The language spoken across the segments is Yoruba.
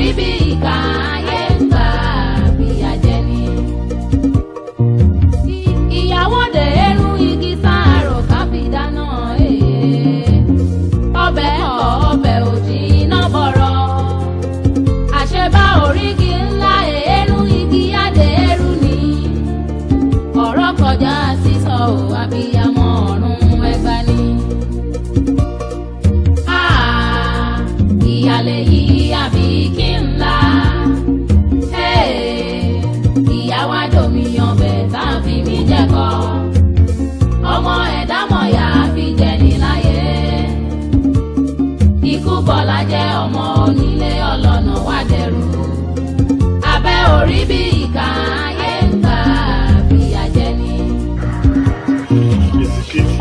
orí bí ìka ayé ń gbà bí ajẹni. ìyàwó dé ẹnu igi sáàrò ká fi dáná ọbẹ̀ ọbẹ̀ òjì iná bọ̀rọ̀ àṣebá orígi ńlá ẹnu igi adé ẹrú ni ọ̀rọ̀ kọjá sísọ ò abiyamọ ọ̀run ẹgbà ni. ìyàlẹ̀ yìí àbí kí ńlá ìyàwó àdòmíyàn bẹ̀ tá a fi mí jẹ́kọ̀ ọmọ ẹ̀dá mọ̀yà fi jẹni láyé ikú bọ̀lá jẹ́ ọmọ onílé ọlọ́nà wá dẹrù abẹ́ orí bí ìka ayé ń gbà bí ajẹni.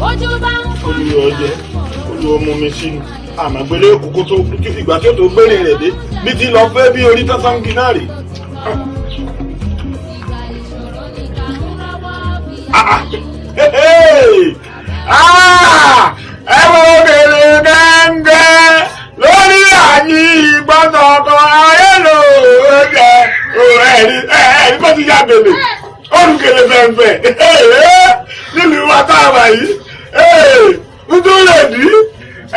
ojú bá ń fún mi olùwọ́mọ mi sínú àmàgbélé òkúkú tó ìgbà tí ó tó gbélé rẹ̀ dé bí ti lọ fẹ́ bí orí tọ́sánkì náà rè. ẹ wo bèrè gẹ́gẹ́ lórí àyè ìgbọ́dọ̀ ọkọ̀ ayé lò ó jẹ ẹ̀rí bó ti yá bèbè olùkèlè fẹ̀fẹ̀ nílùú wa tá a wà yìí nítorí lè dí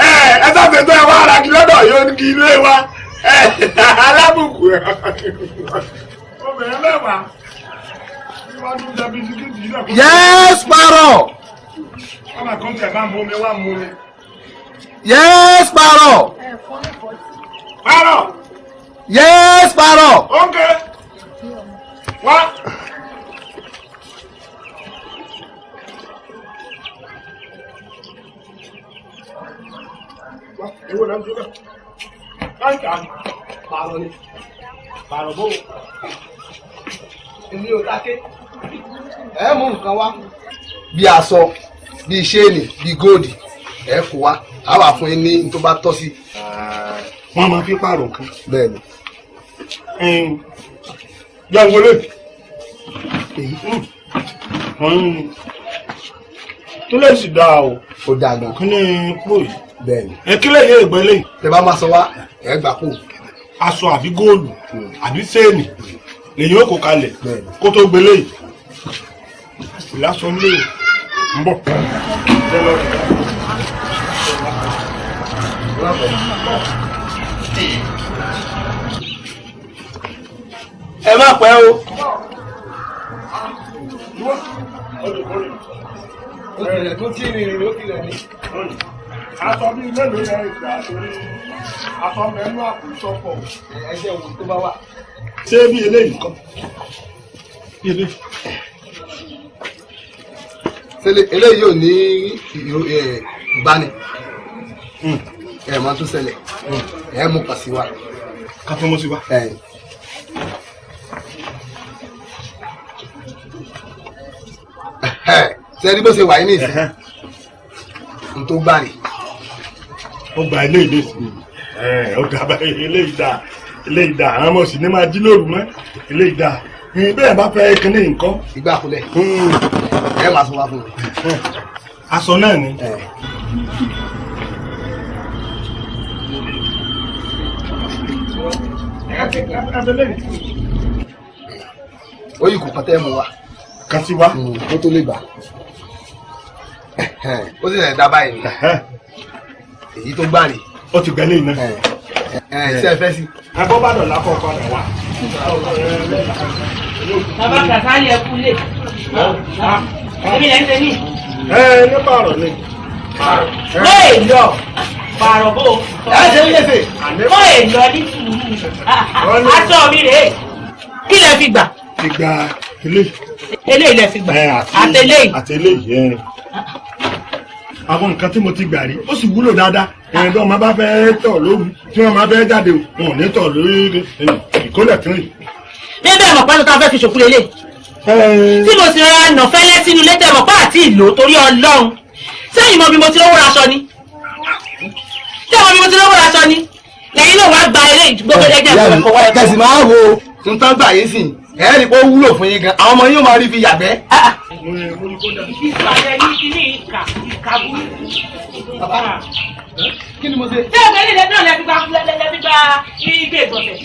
ẹ sáfẹ́tọ́ ẹ wá ara kí lọ́dọ̀ yóò ní kí ilé wa alábùkù obìnrin mẹ́wàá níwájú jẹ bisikíìtì yìí náà. Yes, Sparrow. ọmọ kan tẹ̀ bá mú mi wá mú mi. Yes, Sparrow. Sparrow. Yes, Sparrow. Okay. Wá. Ewo na njoka. Kanka. Paro ni. Paro bo. Èmi ò dáké. Ẹ mú nǹkan wá. Bí aṣọ, bí ṣéènì, bí góòdì. Ẹ kó wá. A wà fún yín ní tó bá tọ́ sí. Wọ́n máa fi pààrọ̀ nǹkan. Bẹ́ẹ̀ni. Jẹ́ wọlé. Èyí. Tó lè sì dáa o. Ó dáa gan. Kí ni pò yìí? Bẹ́ẹ̀ni. Ẹ kílẹ̀ yé ìgbẹ́ lẹ́yìn. Tẹ bá máa sọ wá, ẹ gbà kú. Aṣọ àbí góòlù àbí séènì lèyìn ó kó kalẹ̀ kó tó gbélé yìí. Ìlàsọ ń lé ń bọ̀. Ẹ má pẹ́ o. Òkèlè tó tí ìrìn lókèlè ní. Aṣọ bíi mélòó yẹn ìgbà torí aṣọ mẹ́nu àpò ìṣọ́pọ̀. Ẹgbẹ́ òun tó bá wà. Ṣé bí eléyìí kan? Eléyìí yóò ní ìgbani. Ẹ máa tún ṣẹlẹ̀. Ẹ mú kàn sí wa. Ká fún mọ́ sí wa. Ṣé ẹni bó ṣe wà yín ní ìsìn? N tó gbà ní. Ó gba ilé ìdè sí i. Ó dàbà ilé ìdá. Àwọn ọmọ sì ní máa jí lóru mọ́. Ilé ìdá. Bẹ́ẹ̀ bá fẹ́ kíní nǹkan. Ìgbà kulẹ̀. Ẹ máa sọ wá fún mi. Aṣọ náà ni. Ó yìí kò kàn tẹ́ mu wa. Kan sí wa. Ó tó lè gbà. Ó sì rẹ̀ dá báyìí. Èyí tó gbà ní. Ó ti gbẹ́lé iná. Ṣé ẹ fẹ́ sí? Abọ́ bá dọ̀ lápọ̀ padà wá. Bàbá kàkà yẹ kú lè. Èmi lẹ́ ń ṣe ní. Ní pààrọ̀ ni. Wọ́n èlò pààrọ̀ bò. Ẹ ṣe ń léfè. Wọ́n èlò ní sùúrù. Aṣọ mi rèé. Kí lẹ fi gbà? Ti gba eléyìí. Eléyìí lẹ fi gbà. Àtẹléyìí. Àtẹléyìí. Àwọn nǹkan tí mo ti gbà rí ó sì wúlò dáadáa. Bí wọ́n bá fẹ́ tọ̀ lóru tí wọ́n máa fẹ́ jáde wọn ò ní tọ̀ lórí ìkólẹ̀ tí wọ́n. Bí bẹ́ẹ̀ mọ̀ pẹ́lú tá a fẹ́ fi ṣòkú lélẹ̀. Tí mo sì rọra nà fẹ́lẹ́ sínú ilé tẹ̀ mọ̀ pé àti ìlò torí Ọlọ́run. Sẹ́yìn mọ bí mo ti lówó raṣọ ni. Sẹ́yìn mọ bí mo ti lówó raṣọ ni. Lẹ́yìn náà wàá gba eré gbogbo ẹgbẹ́ ìfowópamọ́ ẹ̀kọ́. Kẹ̀sì máa wo tuntun gbà yín sìn. Ẹ̀ẹ́dì pé ó wúlò fún yín gan. Àwọn ọmọ yín ó máa rí fi yàgbẹ́. Ìsàlẹ̀ ní kíní ìkàbú. Kí ni mo ṣe? Ṣé ọ̀gbẹ́ ilé náà lẹ́fi gba ilé ìgbọ̀nsẹ̀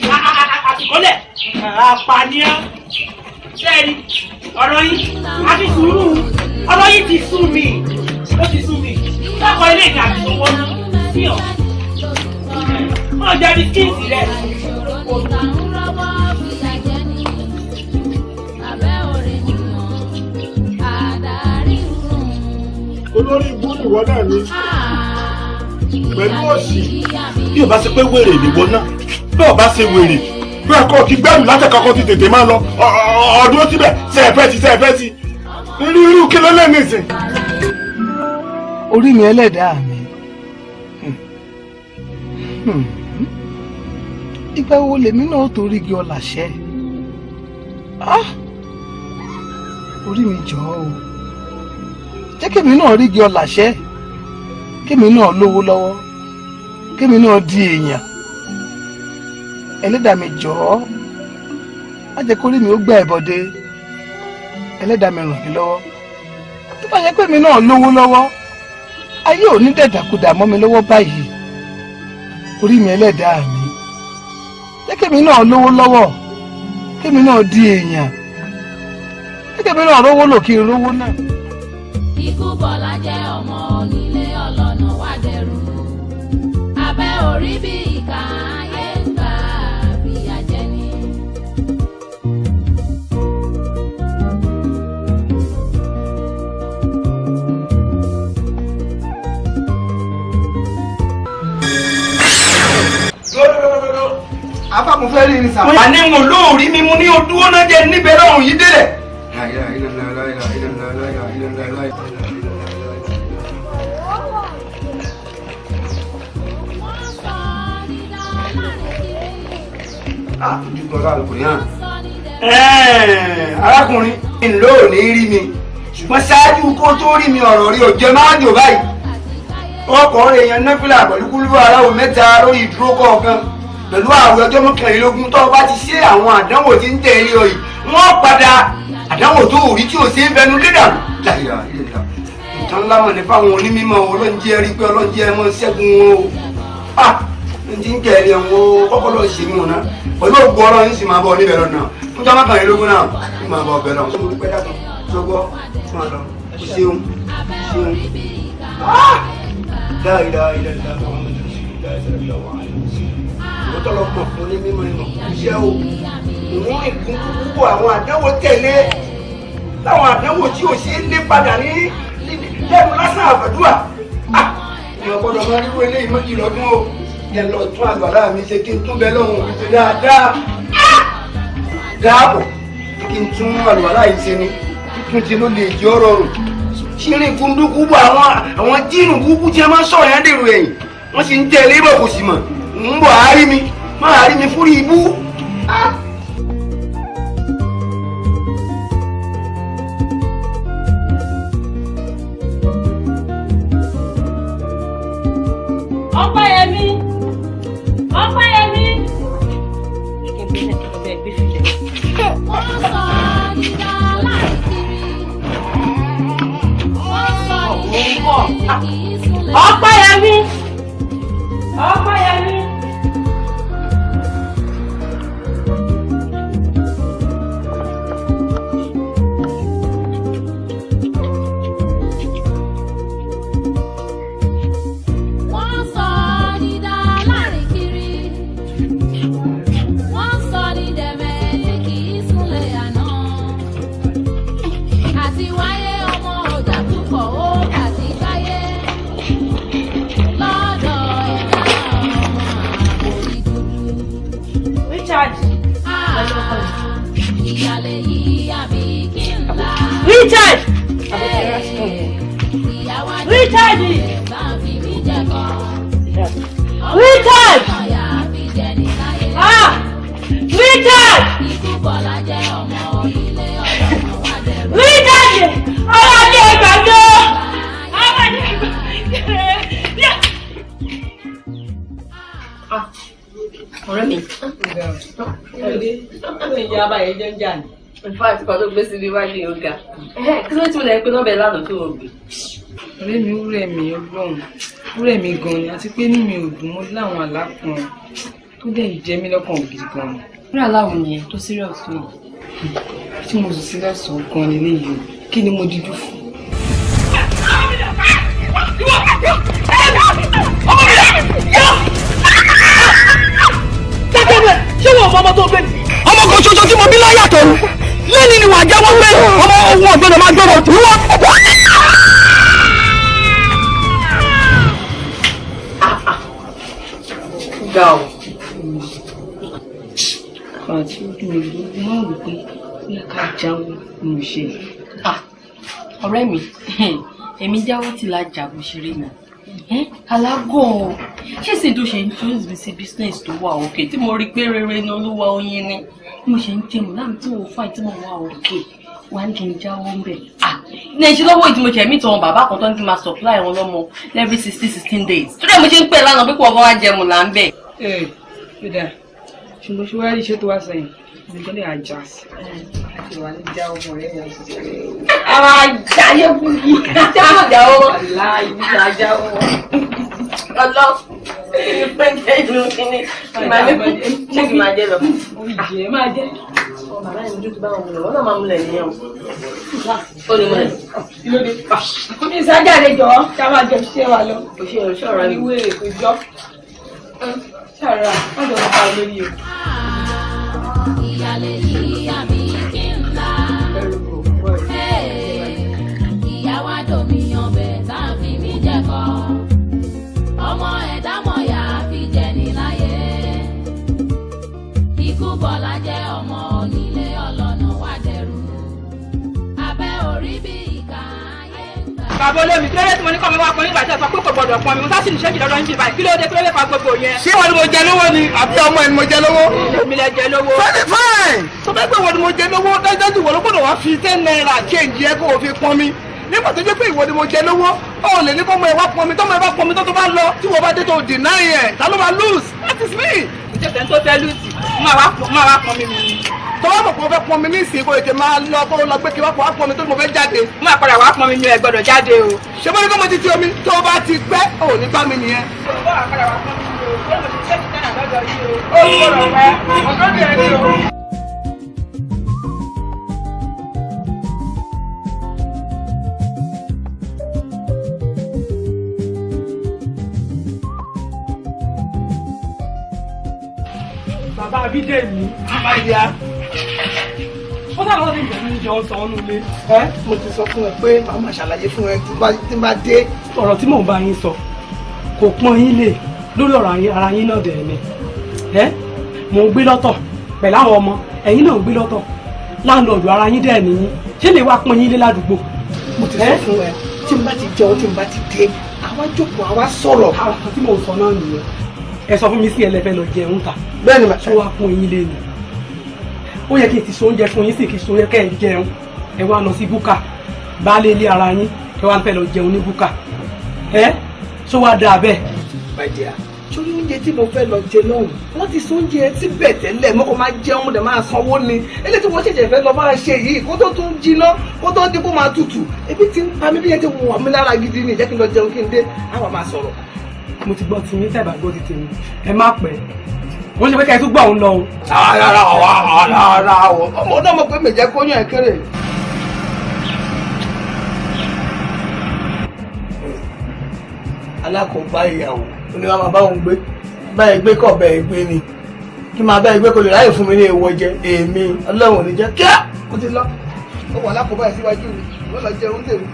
àtìkọ́lẹ̀ àpànìyàn sẹ́ẹ̀rì ọ̀rọ̀ yìí a fi sùúrù ọ̀rọ̀ yìí ti sú mi ó ti sú mi lọ́kọ̀ ilé ìgbà àti owó sí ọ̀ wọ́n jẹ́ bí kíìsì rẹ̀. olórí ibú ìwọ náà ni pẹ̀lú òsì bí o bá ṣe pé wèrè nìwọ náà bí o bá ṣe wèrè bí o kò kí gbẹ́rù látẹ̀kọ́kọ́ ti tètè máa lọ ọdún síbẹ̀ sẹ́ẹ̀fẹ́ sí irú kí ló lè ní ìsìn. orí mi ẹlẹ́dàá mi ìgbà wo lèmi náà torí igi ọ̀làṣẹ́ orí mi jọ̀ọ́ o jẹ́ kémi náà rí igi ọ̀làṣẹ́ kémi náà lówó lọ́wọ́ kémi náà di èèyàn ẹlẹ́dàá mi jọ̀ọ́ má jẹ́ kórí mi ó gbà ẹ̀bọ̀dé ẹlẹ́dàá mi ràn mí lọ́wọ́ tó bá yẹ pé mi náà lówó lọ́wọ́ ayé ò ní dẹ̀dàkudà mọ́ mi lọ́wọ́ báyìí orí mi ẹlẹ́dàá mi jẹ́ kémi náà lówó lọ́wọ́ kémi náà di èèyàn jẹ́ kémi náà rówó lò kí n rówó náà. Ikú Bọ́lá jẹ́ ọmọ onílé ọlọ́nà wá dẹrù. Abẹ́ orí bí ìka ayé ń gbà bí ajẹ́ni. àbá mo fẹ́ rí ní sàmà. wà ní mo lóòrí mi mo ní o dúró náà jẹ níbẹ̀ lọ́hùn yìí délẹ̀. arákùnrin ńlọ ò ní rí mi ṣùgbọ́n ṣáájú kó tó rí mi ọ̀rọ̀ rí òjò máa jò báyìí ọkùnrin èèyàn náfìlà pẹ̀lú kúlúbù aláwọ̀ mẹ́ta lórí ìdúró kọ̀ọ̀kan pẹ̀lú àwẹ̀ ọjọ́ mọ́kànlélógún tó bá ti ṣe àwọn àdánwò tí ń tẹ̀lé ọ yìí wọ́n padà àdánwò tó rí tí ò sí ń fẹnu lédà láyà ìlera ìtàn ńlá mọ̀ ní fáwọn onímọ̀ ọlọ́njẹ́ rí pé ọlọ́njẹ́ mọ́ ṣẹ́gun wọn o n ti ń tẹ̀lé wọn kọ́kọ́ lọ ṣe mí wọn náà pẹ̀lú ògbó ọlọ́run sì máa bọ̀ níbẹ̀ lọ́nà fún ọjọ́ mọ́kànlélógún náà ní máa bọ̀ ọbẹ̀ lọ́wọ́ sọ́kùnrin pẹ́ dàgbọ́n sọ́gbọ́ fún ọlọ́ ṣeun ṣeun dáadáa tọ́lọ́pọ̀ fún ní mímọ́ ìmọ̀ iṣẹ́ o ìwọ̀n ìkún púpọ̀ àwọn àdánwò tẹ̀lé láwọn àdánwò tí ò ṣe é lé padà ní lẹ́nu lásán àfẹ́dúà ìyàn gbọ́dọ̀ máa rí wọlé ìmọ̀jì lọ́dún o yẹn lọ tún àgbàlá mi ṣe kí n tún bẹ lọ́hùn mi ṣe dáadáa dáàbò kí n tún àlùbálà yìí ṣe ni títún ti ló lè jẹ́ ọ̀rọ̀ rùn ṣírin kúndùkú bọ̀ àwọn jíìnù kúkú tí a máa ń sọ̀rọ̀ yẹn dèrò ẹ̀yìn wọ́n sì ń tẹ̀lé bọ̀ kò sì mọ̀ ń bọ̀ àárí mi máa rí mi fúrí ibú. Ọpẹ́yẹmí. Wọ́n sọ nígbà láì kiri. Wọ́n sọ nígbà kì í súnlẹ̀. Ọpẹ́yẹmí. Wọ́n sọ nígbà láì kiri. Wọ́n sọ ní dẹ̀mẹ̀ tí kì í súnlẹ̀ àná. Àti wáyé ọmọ ọjà púpọ̀ ó àti káyé. Lọ́dọ̀ ẹ̀dá ọmọ àbòrí dúdú. Richard. Ìyálé yìí àbí kí n la. Richard. Ìyàwó Richard. bá fi mí jẹ̀kọ́. Richard. Ọ̀yà fi jẹ ní láyé. Richard. Ikú Bọ́lá jẹ́ ọmọ onílé ọlọ́mọ wá dẹrù. Richard. Ọlọ́dẹ ìgbàgbọ́. ọ̀rẹ́ mi ìyá abáyé jẹ́ ń jà ní. ìfọ́ àti kan tó gbé sí ibi wájú yóò ga kí ló tí mo lè pe nọ́ọ̀bẹ lánàá tó o gbé. ọ̀rẹ́ mi wúrẹ̀ mi ọlọ́run wúrẹ̀ mi gan ni àti pé inú mi ò dùn mo láwọn àlá kan tó dẹ̀ jẹ́ mí lọ́kàn gidi gan ni. Rí aláwọ̀ nìyẹn tó serious tó yìí. Tí mo sì serious gan ni léyìí o, kí ni mo dídú fún? Ṣé wọ́n ọmọ tó gbé ni? Ọmọ kan ṣoṣo tí mo bí láyà tó ń lẹ́ni ni wàá jẹ́wọ́ pé ọmọ ohun ọ̀gbẹ́dọ̀ máa gbọ́dọ̀ tó wọ́n. Ga o. Àti ojú mi ló máa wò pé bí a ká jáwọ́ ni mo ṣe. Ọ̀rẹ́ mi, èmi jáwọ́ tí la jà bó ṣeré náà. Alágọ̀ ṣé sì tó ṣe introduce mi sí business tó wà òkè tí mo rí pé rere ní olúwa oyin ni mo ṣe ń jẹun láàmú tí mo fà tí mo wà òkè wá ní kí n jáwọ́ ń bẹ̀. Ní ẹ̀ṣin lọ́wọ́ ìdí mo ṣe mí tọ̀hún bàbá kan tó ń ti máa supply wọn lọ́mọ every 16 days. Tó dẹ̀ mo ṣe ń pè lánàá pé kí wọ́n bá wá jẹun là ń bẹ̀. Ṣùgbọ́n ṣe wá rí iṣẹ́ tó wá sẹ́yìn nǹkan lè àjà sí. Ìwà ní jáwọ́ fún ọ̀rẹ́ mi àti ìṣẹ̀lẹ̀. Àwọn àjáyé fún yìí. Jáwọ́ jáwọ́. Aláì ní àjáwọ́. Ọlọ́ pẹ́ńtẹ́ ìlú kíní. Ṣé kì máa jẹ lọ? Ìjẹ́ máa jẹ́. Bàbá yẹn mojú tó bá wọn múlẹ̀, wọ́n náà máa múlẹ̀ nìyẹn o. Ó lè múlẹ̀. Kí ló dé? Ìsájáde jọ, ká máa jẹ ṣiṣẹ́ wa lọ. Òṣèré ọ̀rọ̀ ni. Ìwé èkó jọ. Ṣàrà, má jọ bá a lórí o. Ìyálé yìí àmì kí n la. Ìyàwó àdòmíyàn bẹ̀ tá a fi mí jẹ́kọ̀. Ọmọ ẹ̀dá mọ̀yà fi jẹ ní láyé. Ikú Bọ́lá jẹ́ ọmọ onílé ọlọ́nà wá dẹrù. Abẹ́ orí bí ìka ayé ń gbà. Bàbá olómi kílódé tí mo ní kọ́ mi wá pọn nígbà tí ẹ sọ pé kò gbọdọ̀ pọn mi mo sá sì ní ṣéjì lọ́dọ̀ yín bí báyìí kílódé kílódé pa gbogbo yẹn. Ṣé wọn ni mo jẹ lówó ni àbí ọmọ ẹni mo jẹ lówó? Èmi lẹ jẹ lówó. Fine. Tó bẹ́ẹ̀ pé wọn ni mo jẹ lówó dájúdájú wọ́n ló gbọ́dọ̀ wá fi 10 naira change yẹ kó o fi pọn mi. Nígbà tó jẹ́ pé ìwọ ni mo jẹ lówó ó lè ní kọ́mọ ẹ wá pọn mi tọ́mọ ẹ bá pọn mi tó bá lọ tí wọ́n bá dé tó deny ẹ̀ ta ló máa lose that is me. Ìjọba tó fẹ́ lùsì máa wá pọn mi mi. Tó bá mọ̀ pé o fẹ́ pọn mi ní ìsìn kó ètè máa lọ kó lọ gbé kí wá pọn mi tó mo fẹ́ jáde. Máa padà wá pọn mi mi ẹ gbọ́dọ̀ jáde o. Ṣé mo ní kó mo ti ti omi tó bá ti pẹ́ ò ní bá mi nìyẹn. Ó gbọ́dọ̀ pẹ́ ọ̀dọ́ ni ẹni o. Bàbá Abídèmí. Àbáyá. Ó sábà lọ́dún ìgbà ní ìjọ sọ ọ́nú ilé. Mo ti sọ fún ẹ pé màá máa ṣàlàyé fún ẹ tí n bá dé. Ọ̀rọ̀ tí mò ń bá yín sọ kò pọ́n yín lè lórí ọ̀rọ̀ ara yín náà dẹ̀ ni. Mò ń gbé lọ́tọ̀ pẹ̀lú àwọn ọmọ ẹ̀yin náà ń gbé lọ́tọ̀ láńlọ́ọ̀dù ara yín dẹ̀ nìyí ṣé lè wá pọ́n yín lé ládùúgbò. Mo ti sọ fún ẹ tí n bá ti jẹun tí n bá ti dé àwa jókòó àwa sọ̀rọ̀. Àwọn kan tí mò ń sọ náà nìyẹn ẹ sọ fún mi sí ẹlẹ́fẹ́ lọ jẹun ta. Bẹ́ẹ̀ni mà ṣé wàá pọ́n yín lé ni. Ó yẹ kí n ti so oúnjẹ fún yín sì kí n so yẹ kẹ́ ẹ jẹun ẹ wá lọ sí búkà baálé ilé ara yín ẹ wá fẹ́ lọ jẹun ní búkà ṣó wá dáa bẹ́ẹ̀. Bàjẹ́ sórí oúnjẹ tí mo fẹ́ lọ jẹ náà wọ́n ti so oúnjẹ síbẹ̀ tẹ́lẹ̀ mo kò máa jẹun mo dẹ̀ máa sanwó ni eléyìí tí wọ́n ṣẹ̀ṣẹ̀ fẹ́ lọ máa ṣe yìí kó tó tún jiná kó tó dín kó máa tutù ebi ti ń pa mí bí yẹn ti wọ̀ mí lára gidi ni jẹ́ kí n lọ jẹun kí n dé àwọn máa sọ̀rọ̀. Mo ti gbọ́ tiyín tẹ́ bá gbọ́ ti tèmi ẹ má pẹ́ wọ́n ṣe pé ká ẹ tún gbọ́ òun lọ o. Rárá ọmọ náà mọ̀ pé mi jẹ́ kó yàn kéré. Alákòóbá ìyàwó oníwà máa bá òun gbé báyìí gbé kọ̀ bẹ́ẹ̀ gbé ni kí máa bá ẹgbẹ́ kò lè ráyè fún mi ní èèwọ̀ jẹ èmi Ọlọ́run ò ní jẹ́ kíá mo ti lọ ó wà alákòóbá ẹ̀ síwájú mi wọ́n lọ jẹun tèmi.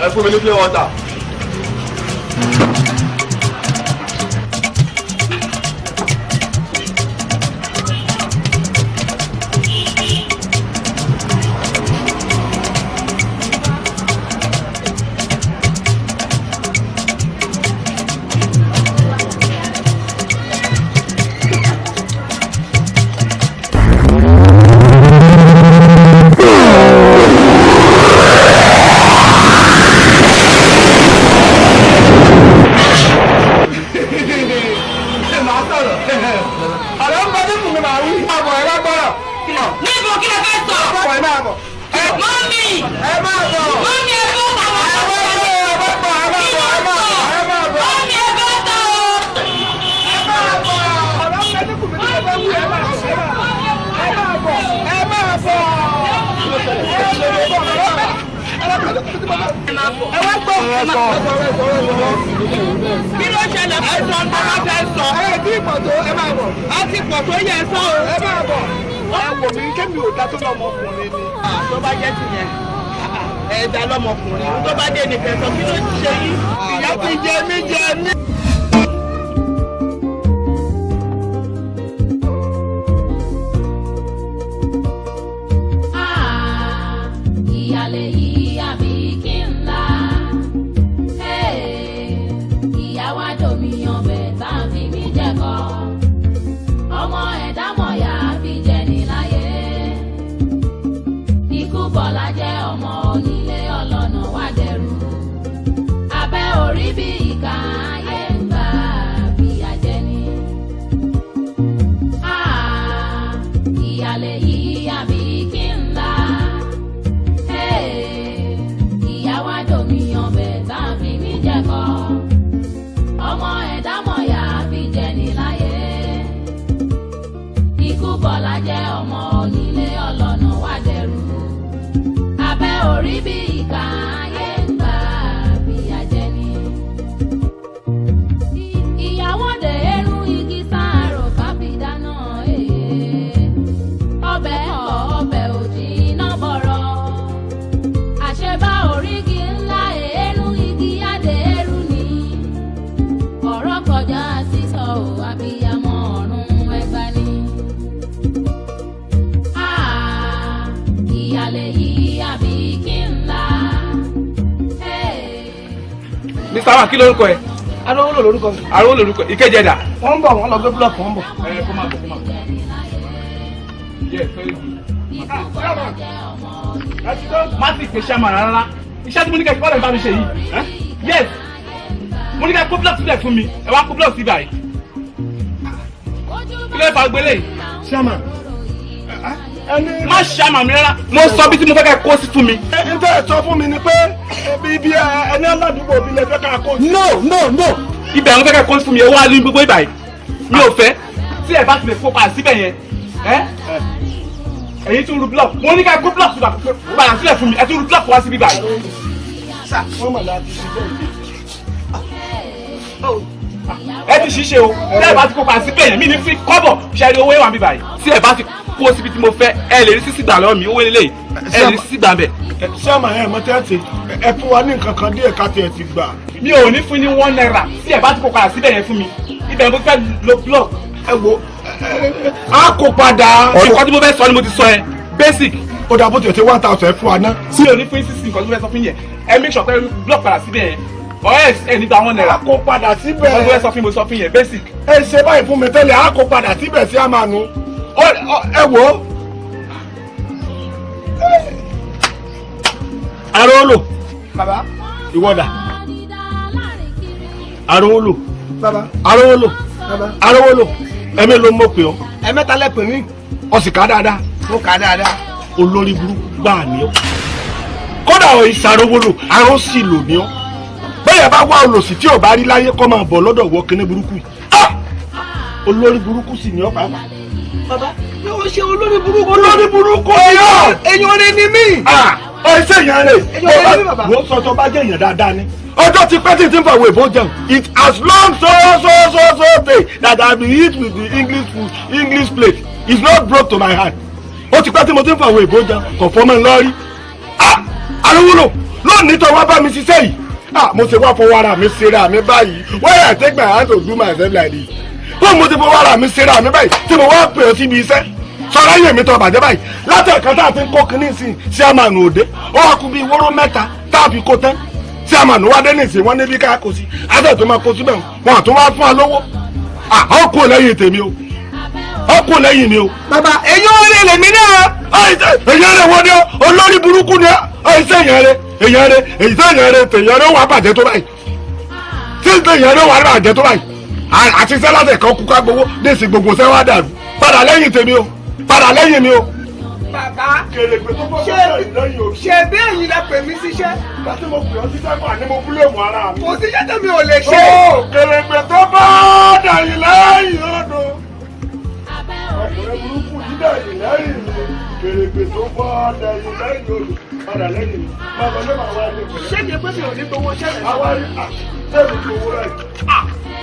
Ẹ fún mi ní plain water. ẹ wá gbọ́ kí ló ṣẹlẹ̀ fún ẹ̀sọ́ tó bá fẹ́ sọ. ẹ ti pọ̀ tó ẹ máa bọ̀. a ti pọ̀ tó yẹ sọ o. ẹ máa bọ̀. ẹ wò mí kémi ò dá tó lọ́mọkùnrin ni. tó bá jẹ́ tìyẹn ẹ dá lọ́mọkùnrin tó bá dé ní fẹ̀sọ̀ kí ló ṣe yìí. ìyá ti jẹ mí jẹ mí. ìyálé yìí àbí kí n la ìyá wa domi ọbẹ̀ tá a fi mí jẹ́kọ̀ ọmọ ẹ̀dá mọ̀yà fi jẹ ní láyé ikú bọ̀lá jẹ́ ọmọ onílé ọlọ́nà wá dẹrù abẹ́ orí bí ìka ayé ń gbà fìyà jẹ ní. ìyálé yìí àbí kí n la ìyá wa domi ọbẹ̀ tá a fi mí jẹ́kọ̀ ọmọ ẹ̀dá mọ̀yà fi jẹ ní láyé ikú bọ̀lá jẹ́ ọmọ onílé ọlọ́nà wá dẹrù abẹ́ orí bí ìka ayé ń gbà fìyà jẹ ní. ìyàwó dé eru igi sáàrò káfí dáná ọbẹ̀ òjì iná bọ̀rọ̀ àṣebá orígi ńlá èérú igi adé eru ni ọ̀rọ̀ kọjá sísọ ò abiyamọ ọ̀run ẹgbà ni. ìyálé yìí àbí kí n la. Mr. Wan kí lórúkọ ẹ? Arówólò lórúkọ mi. Arówólò lórúkọ Ìkejì ẹ̀dà. Wọ́n ń bọ̀ wọ́n lọ gbé búlọ̀kì wọ́n ń bọ̀. Kó máa bọ̀ kó máa bọ̀. Yes, very good. Má sì ṣe ṣẹ́mà rárá. Iṣẹ́ tí mo ní kẹ́ kí wọ́n lè bá mi ṣe yìí. Yes. Mo ní kẹ́ kó búlọ̀kì sílẹ̀ fún mi. Ẹ wá kó búlọ̀kì síbà yìí. Kí ló fà gbélé? Ṣẹ́mà. Má ṣàmà mi rárá. Mo sọ bí tí mo fẹ́ kẹ́ kó sí fún mi. N tẹ́ ẹ sọ fún mi ni pé ibi ẹni aládùúgbò mi lè fẹ́ ká kó sí. No. Ibẹ̀ àwọn fẹ́ kẹ́ kó sí fún mi. Ẹ wá ní gbogbo ibà yìí. Mi ò fẹ́. Tí ẹ bá ti lè kópa síbẹ̀ yẹn. Ẹ̀yin tún ru block. Mo ní ká kó block síbà padà sílẹ̀ fún mi. Ẹ tún ru block wá síbí báyìí. Wọ́n mọ̀ láti ṣe bẹ́ẹ̀. Ẹ ti ṣiṣẹ́ o. Tí ẹ bá ti kópa síbẹ̀ yẹn mi ní fi kọ́bọ̀ ṣẹ́rí owó ẹ̀wà mi báyìí. Tí ẹ bá ti kó síbi tí mo fẹ́ ẹ lè rí sísì gbà lọ́wọ́ mi owó lélẹ̀ ẹ lè rí sísì gbà bẹ̀. Ṣẹ́mà ẹ̀ mọ tẹ́tì ẹ fún wa ní nǹkan kan díẹ̀ ká tiẹ̀ ti gbà. Mi ò ní fún ní £1 tí ẹ bá ti kópa síbẹ̀ yẹn fún mi. Ibẹ̀ mo fẹ́ lo block. Ẹ wo a kó padà. Nǹkan tí mo fẹ́ sọ ni mo ti sọ ẹ basic. Ó dà bó tiẹ̀ ti 1,000 fún wa ná. Mi ò ní fún sísì nǹkan tí mo fẹ́ sọ fún yẹn. Ẹ make sure pé block padà síbẹ̀ yẹn. Ọ̀ẹ́ ẹ nígbà £1. A kó padà síbẹ̀. Nǹkan tí mo fẹ́ sọ fún mi mo sọ fún yẹn basic. Ẹ ṣe báyìí fún mi tẹ́lẹ̀ a kó padà síbẹ̀ sí àmànù. Ẹ wo. Arówólò. Bàbá. Ìwọ́dà. Arówólò. Bàbá. Arówólò. Bàbá. Arówólò. Ẹ̀mí ló mọ̀ pé ọ́. Ẹ̀mẹ́ta lẹ pè mí. Ó sì ká dáadáa. Mo kà á dáadáa. Olórí burúkú gbáà ni ọ́. Kódà ọ̀ ìsàrówólò arọ́ sì lò ní ọ́. Bẹ́ẹ̀ bá wá olòṣì tí ò bá rí láyé kọ́ máa bọ̀ lọ́dọ̀ wọ kíní burúkú. Olórí burúkú sì ni ọ́ pàápàá. Bàbá yóò ṣe olórí burúkú. Olórí burúkú ọyọ́. Èèyàn rẹ ni mí. Ọ iṣẹ́ yẹn rẹ̀. Èèyàn rẹ ni mí bàbá. Wọ́n sọ tó bá jẹ́ èèyàn dáadáa ni. Ọjọ́ ti pẹ́ tí n fàwọ̀ èbó jẹun. It has long so day that I been eat with the English food English plate. It's not brought to my hand. Ó ti pẹ́ tí mo ti ń fàwọ̀ èbó jẹun. Kò fọ́ mọ́ ń lọ́rí. Arówólò lónìí tó wá bá mi ṣiṣẹ́ yìí. Mo ṣe wá fọwọ́ ara mi ṣera mi báyìí. Why I take my hand to do myself like this? Bó mo ti fọwọ́ ara mi ṣera mi báyìí tí mo wá pè ọ́ síbi iṣẹ́. Sọ̀rọ̀ ayé mi tó bàjẹ́ báyìí. Látẹ̀kọ́ tá a ti ń kó kinní sí i àmànù òde. Ó wá kú bí wóró mẹ́ta tá a fi kó tán. Tí àmànù wá dé nìsín wọ́n níbi ká kó sí. Adé tó máa kó síbẹ̀ wọn àtún wá fún wa lówó. Ó kú lẹ́yìn tèmi o. Ó kú lẹ́yìn mi o. Bàbá èèyàn rẹ lèmi náà. Èèyàn rẹ wọ́n ní olórí burúkú ni iṣẹ́ èèyàn rẹ èèyàn rẹ èyí tó èèyàn rẹ tèèyàn rẹ wà bàjẹ́ tó báyìí. Tí tèèyàn rẹ wà bàjẹ́ tó báyìí. Àti sẹ́lásẹ̀ kan kú ká gbowó dèsì gbogbo sẹ́wọ́n dàrú. Padà lẹ́yìn tèmi o. Padà lẹ́yìn mi o. Bàbá ṣe bí èyí la pè mí síṣẹ́. Láti mo pè ọ́ síṣẹ́ fún àní mo kúlẹ̀ mọ́ ara mi. Kò síṣẹ́ tèmi ò lè ṣe. Kèrègbè tó bá dàyìn lẹ́yìn odò. Ọkùnrin burúkú yìí dàyìn lẹ́yìn mi. Kèrègbè tó bá dàyìn lẹ́yìn odò. padà lẹ́yìn mi máa lọ lẹ́mọ̀ àwọn ẹgbẹ́ pẹ̀lú. ṣé kìí pé mi ò ní gbowó ṣẹlẹ̀. àwa rí sẹ́ẹ̀mì gbowó rẹ̀.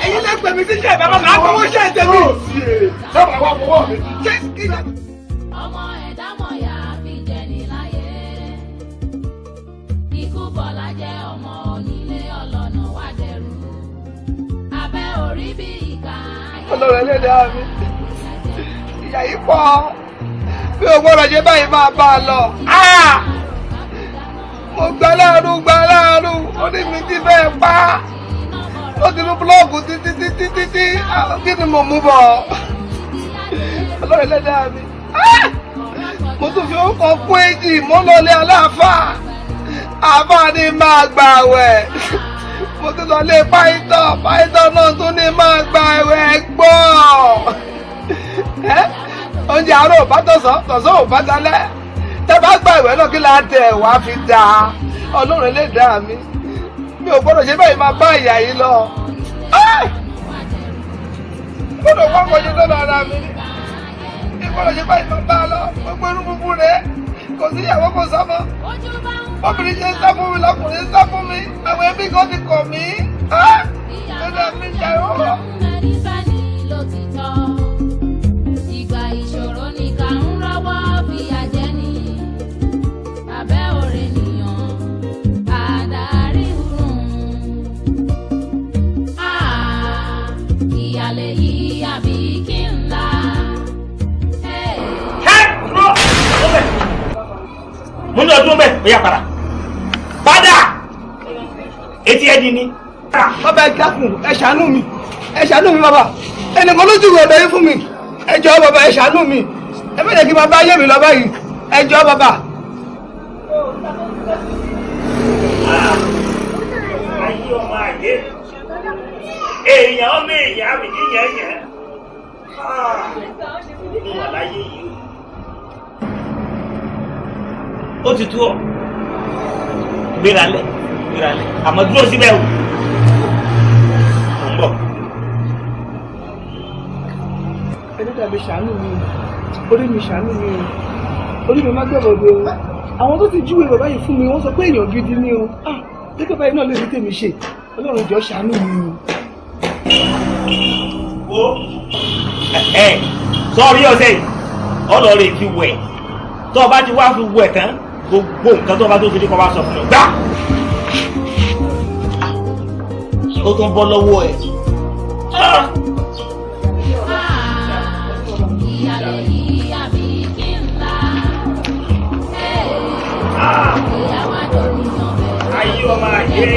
ẹ̀yin lè pè mí sí ṣe ìbámu máa gbowó ṣẹ̀ tẹ̀mí. ó sì èrè sábà wà fọwọ́ mi. ọmọ ẹ̀dá mọ̀yà fi jẹni láyé ikú bọ̀lá jẹ́ ọmọ onílé ọlọ́nà wá dẹrù abẹ́ orí bí ìka. Ọlọ́run ẹlẹ́dàá mi ìyá yìí pọ̀ bí o gbọ́dọ̀ ṣe báyìí máa bá a lọ. mo gbà láàánú ó ní mi ti bẹ́ẹ̀ pa ó ti ní búlọ́ọ̀gù títí kí ni mo mú bọ̀ Ọlọ́run ẹlẹ́dàá mi mo tún fi orúkọ kún èjì mo lọlé aláàfáà àáfáà ní máa gbà wẹ̀ mo tún lọlé páìtọ́ náà tún ní máa gbà wẹ̀ gbọ́ oúnjẹ àárọ̀ ò bá tọ̀sán ò bá dalẹ́ tẹ́ bá gbà ìwẹ̀ náà kí la tẹ̀ wá fi dà Ọlọ́run ẹlẹ́dàá mi ò gbọ́dọ̀ ṣe báyìí máa bá ìyá yìí lọ gbọ́dọ̀ wá wọ́n ṣe lọ́dọ̀ ara mi ní gbọ́dọ̀ ṣe báyìí máa bá a lọ gbogbo irú búburú rẹ̀ kò sí ìyàwó kò sọ́mọ obìnrin ṣe ń sá fún mi lọkùnrin ń sá fún mi àwọn ẹbí kan ti kọ̀ mí lọ́dọ̀ mi jà ó. ìṣòro ní ká ń rọ́wọ́ fi àjẹni abẹ́ òrè nìyàn àdárí hurun ìyàlẹ̀ yìí àbí kí n la. mo ní ọdún bẹ́ẹ̀ ó yá padà etí ẹ di ni. bàbá ẹ dákun ẹ ṣàánú mi bàbá ẹnìkan ló jùlọ ọ̀dọ̀ yín fún mi ẹ jọ̀ọ́ bàbá ẹ ṣàánú mi ẹ bẹ̀rẹ̀ kí bàbá yé mi lọ báyìí ẹ jọ̀ọ́ bàbá. ayé ọmọ àyè èèyàn ọmọ èèyàn àmì yíyan yẹn ní wà láyé yìí ó ti tú ọ gbéra lẹ àmọ́ dúró síbẹ̀ o ń bọ̀. ẹlẹ́dàá mi ṣàánú mi orí mi ṣàánú mi orí mi má gbẹ̀bọ̀dé o àwọn tó ti júwe bàbá yìí fún mi wọ́n sọ pé èèyàn gidi ni o gẹ́gẹ́ báyìí náà lè rí tèmi ṣe Ọlọ́run jọ̀ọ́ ṣàánú mi o. sọ́ọ́rí ọ̀sẹ̀ ọlọ́ọ̀rẹ́ fi wẹ̀ tó o bá ti wá fi wẹ̀ tán gbogbo nǹkan tó o bá tó fi ní kọ́ bá sọ fún mi gbà ó tún bọ́ lọ́wọ́ ẹ̀. ìyàlẹ̀ yìí àbí kí n la. ìyàwó àjọyọ̀ bẹ̀rẹ̀. ayé ọmọ àyè.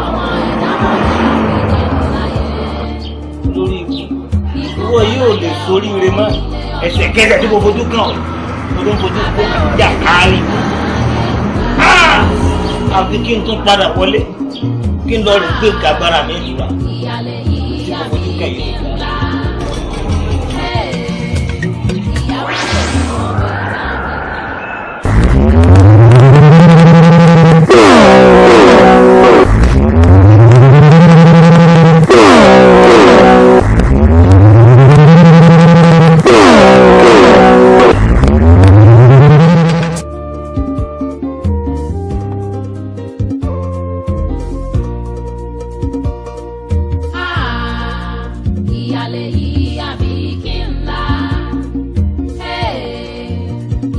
ọmọ ẹ̀dá mọ̀ọ́yà fi jẹni láyé. lórí ìwọ yóò lè soríire mọ́ ẹsẹ̀kẹsẹ̀ tí mo fojú kàn mo tó ń fojú kó jà kárí. àfi kí n tún padà wọlé kí n lọ rìn gbé ìkagbára mi níwá ìyàlẹ̀ yìí àbí kí n la. ìyàwó àjọyọ̀ ìyàlẹ̀ yìí àbí kí n la.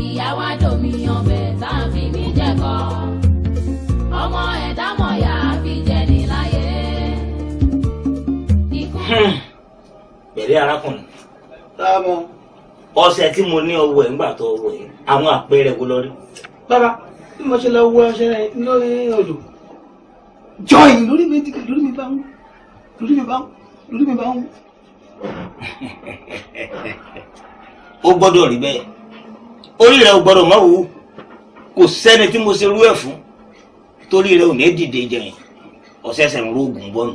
ìyàwó àjọmíyàn bẹ̀ tá a fi mí jẹ́kọ̀ ọmọ ẹ̀dá mọ̀ọ́yà fi jẹni láyé. bẹ̀rẹ̀ arákùnrin ọṣẹ tí mo ní ọwọ́ ẹ̀ ńgbà tó ọwọ́ ẹ̀ àwọn àpẹẹrẹ wo lọ rí. bàbá bí mo ṣe lọ wọ ọṣẹ lórí odò jọyìn lórí mi bá ń ó gbọ́dọ̀ rí bẹ́ẹ̀ orí rẹ̀ ò gbọ́dọ̀ mọ́ wò kò sẹ́ni tí mo ṣe rú ẹ̀ fún torí rẹ̀ ò ní dìde jẹyìn ọ̀sẹ̀sẹ̀ ń rógùn bọ́nu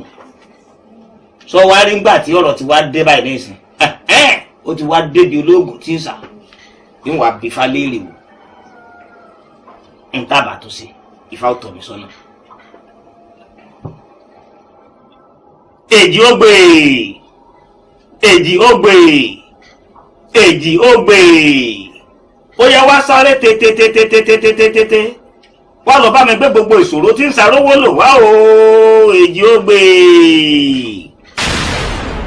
sọ wá rí ńgbà tí ọ̀rọ̀ ti wá dé báyìí nísìn ó ti wá débi olóògùn tí ń sà ń wà bí falẹ́rì wò ń tábà tó ṣe Ifá ò tọ́ mi sọ́nà. èjì ó gbè ó yẹ wá sáré tètè wá lọ bá mi gbé gbogbo ìṣòro tí ń sarówó lò wá o èjì ó gbé.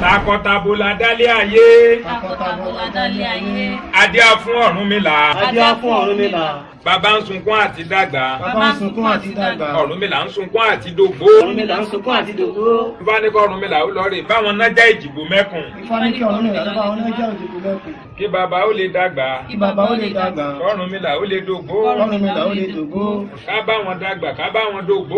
Takọtabo la dálé ayé. Adé á fún Ọ̀rúnmìlà. Bàbá ń sunkún àti dàgbà. Ọ̀rúnmìlà ń sunkún àti dògbó. Ifá ní kí Ọ̀rúnmìlà ó lọ rè báwọn nájà ìjìbò mẹ́kùn. Kí bàbá ó lè dàgbà. Ọ̀rúnmìlà ó lè dògbó. Ká bá wọn dàgbà ká bá wọn dògbó.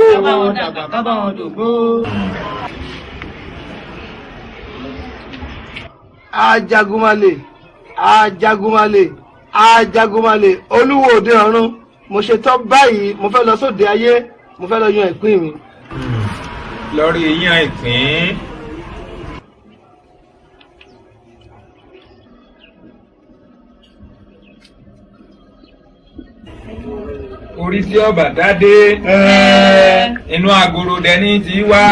Ajagunmalè olúwo òde ọ̀run mo ṣe tán báyìí mo fẹ́ lọ sóde ayé mo fẹ́ lọ yan ìpín mi. Lórí yan ìpín. Orí tí ọba dádé inú agoro dẹni tí wá.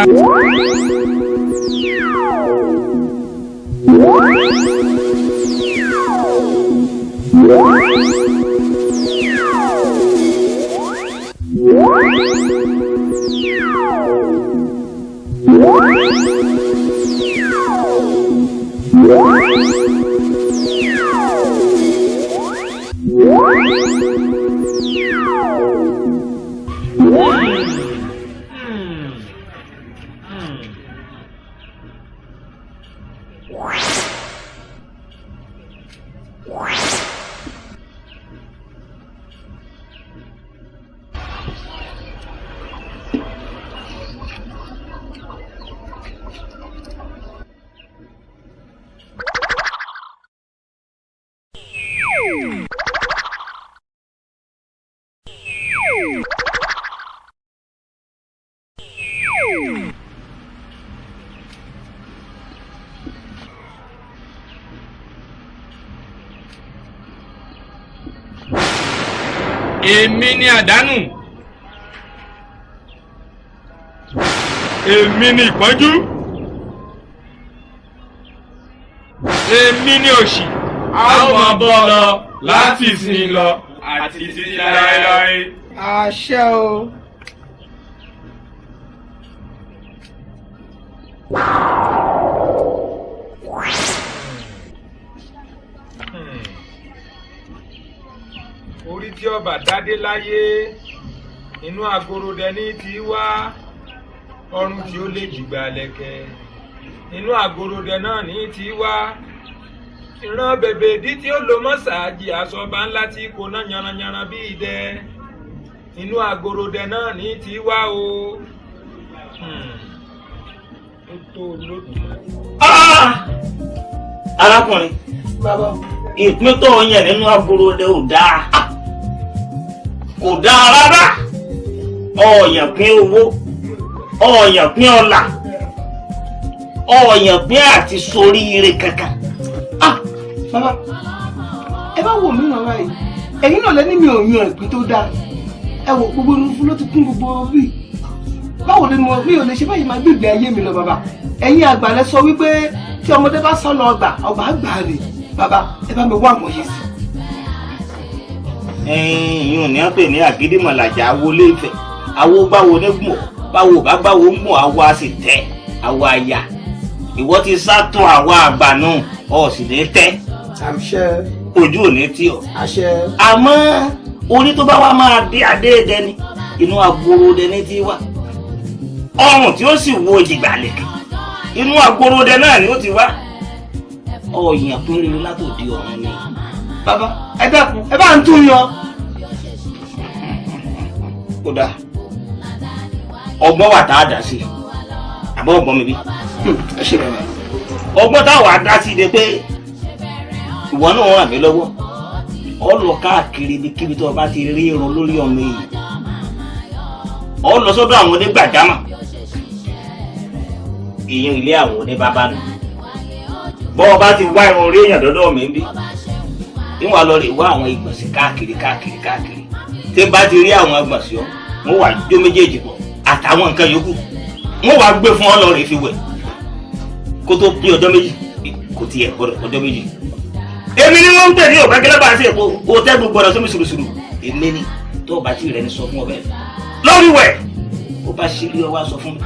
Èmi ni àdánù. Èmi ni ìpọ́njú. Èmi ni òṣì. A ó máa bọ́ lọ láti ìsìn lọ àti títí láéláé. Àṣẹ o. Orí tí ọba dádé láyé inú agoro dẹni tí wá ọrùn tí ó lè jìgbà lẹ̀kẹ̀ inú agoro dẹ náà ní tí wá ìran bèbè ìdí tí ó lo mọ́sáàjì àsọba ńlá tí kò ná yanranyanran bí idẹ inú agoro dẹ náà ní tí wá o. Arákùnrin ìpín tó ń yẹn nínú agoro dẹ ò dáa. Kò dáa rárá. Ọ̀yàn pín owó, ọ̀yàn pín ọlà, ọ̀yàn pín àti soríire kankan. Bàbá ẹ bá wò mí ràn báyìí ẹ̀yin náà lẹ́ni mi ò yan ìpín tó dáa ẹ wò gbogbo inú fún ló ti kún gbogbo rí báwo ni mi ò lè ṣe báyìí máa gbígbé ayé mi lọ bàbá ẹ̀yin àgbà lẹ sọ wípé tí ọmọdé bá sọ lọ ọgbà àgbà rè bàbá ẹ bá mi wá àmọ̀ yìí sí. Ìyún ní àpè ní àgídìmọ̀làjà wọlé ìfẹ́ àwo gbáwo ní gbọ̀n báwo bá gbáwo ń gbọ̀n àwo a sì tẹ́ àwo àyà ìwọ ti sátún àwa àgbà náà ọ̀ sì ní tẹ́ ojú ò ní tí ọ. Àmọ́ orí tó bá wá máa dé adé dẹni inú agoro dẹni tí wá ọrùn tí ó sì wo jìgbàlẹ̀ inú agoro dẹ náà ni ó ti wá ọ̀yàn pínlẹ̀ látòdì ọ̀run ni. Bàbá ẹ dákun ẹ bá ń tún yan. Kódà ọgbọ́n wà tá a dá sí àbọ̀ ọgbọ́n mi bí. Ọgbọ́n táwọn á dá sí de pé ìwọ náà ràn mí lọ́wọ́ ọ lọ káàkiri ibikíbi tó o bá ti rí irun lórí ọmọ èyí ọ lọ sọ́dọ̀ àwọn onígbàjámọ̀ ìyẹn ilé àwọn oníbàbá nù bọ́ ọ bá ti wá irun orí èèyàn dọ́dọ̀ mi bí níwọ̀n lọ rè wá àwọn ìgbọ̀nsẹ̀ káàkiri tí n bá ti rí àwọn ìgbọ̀nsẹ̀ ọ mo wà jó méjèèjì pọ̀ àtàwọn nǹkan yòókù mo wà gbé fún ọ lọ rè fi wẹ̀ kó tó pé ọjọ́ méjì kò tiẹ̀ gbọdọ̀ ọjọ́ méjì èmi ni wọ́n ń tẹ̀lé ọ̀gá gẹ́lẹ́ bá ṣe èpo o tẹ́ gbogbo ọ̀rọ̀ sómi sùrùsùrù èmi ni tó bá ti rẹ̀ ní sọ fún ọbẹ̀ lórí wẹ̀ ó bá ṣe rí ọwọ́ sọ fún mi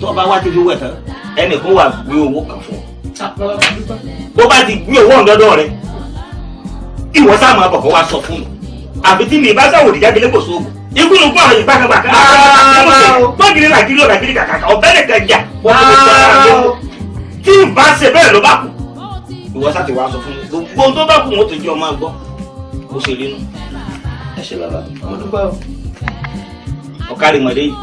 tó bá wá ti fi wẹ̀ tán ẹnìkan wà gbé owó kan fún ọ ó bá ti gbé owó ọ̀dọ́dọ̀ rẹ ìwọ sáà máa bọ̀kọ̀ wá sọ fún mi àbí tí mi bá sáwò ìjà gẹ́lẹ́ kò sóògùn ikú ló gbọ́ àwọn ìgbàkangbà kan gbọ́gìrì làgìrì ọ̀làgìrì kàkàkà ọ̀bẹ nìkan jà tí n bá ṣe bẹ́ẹ̀ ló bá kù ìwọ sáà ti wá sọ fún mi gbogbo ohun tó bá kù wọn tó jẹ́ ọmọ àgbọ̀ ó ṣe rí nu. ẹ ṣe bàbá mo dúpẹ́ o. ọ̀kárí mọ̀dé yìí.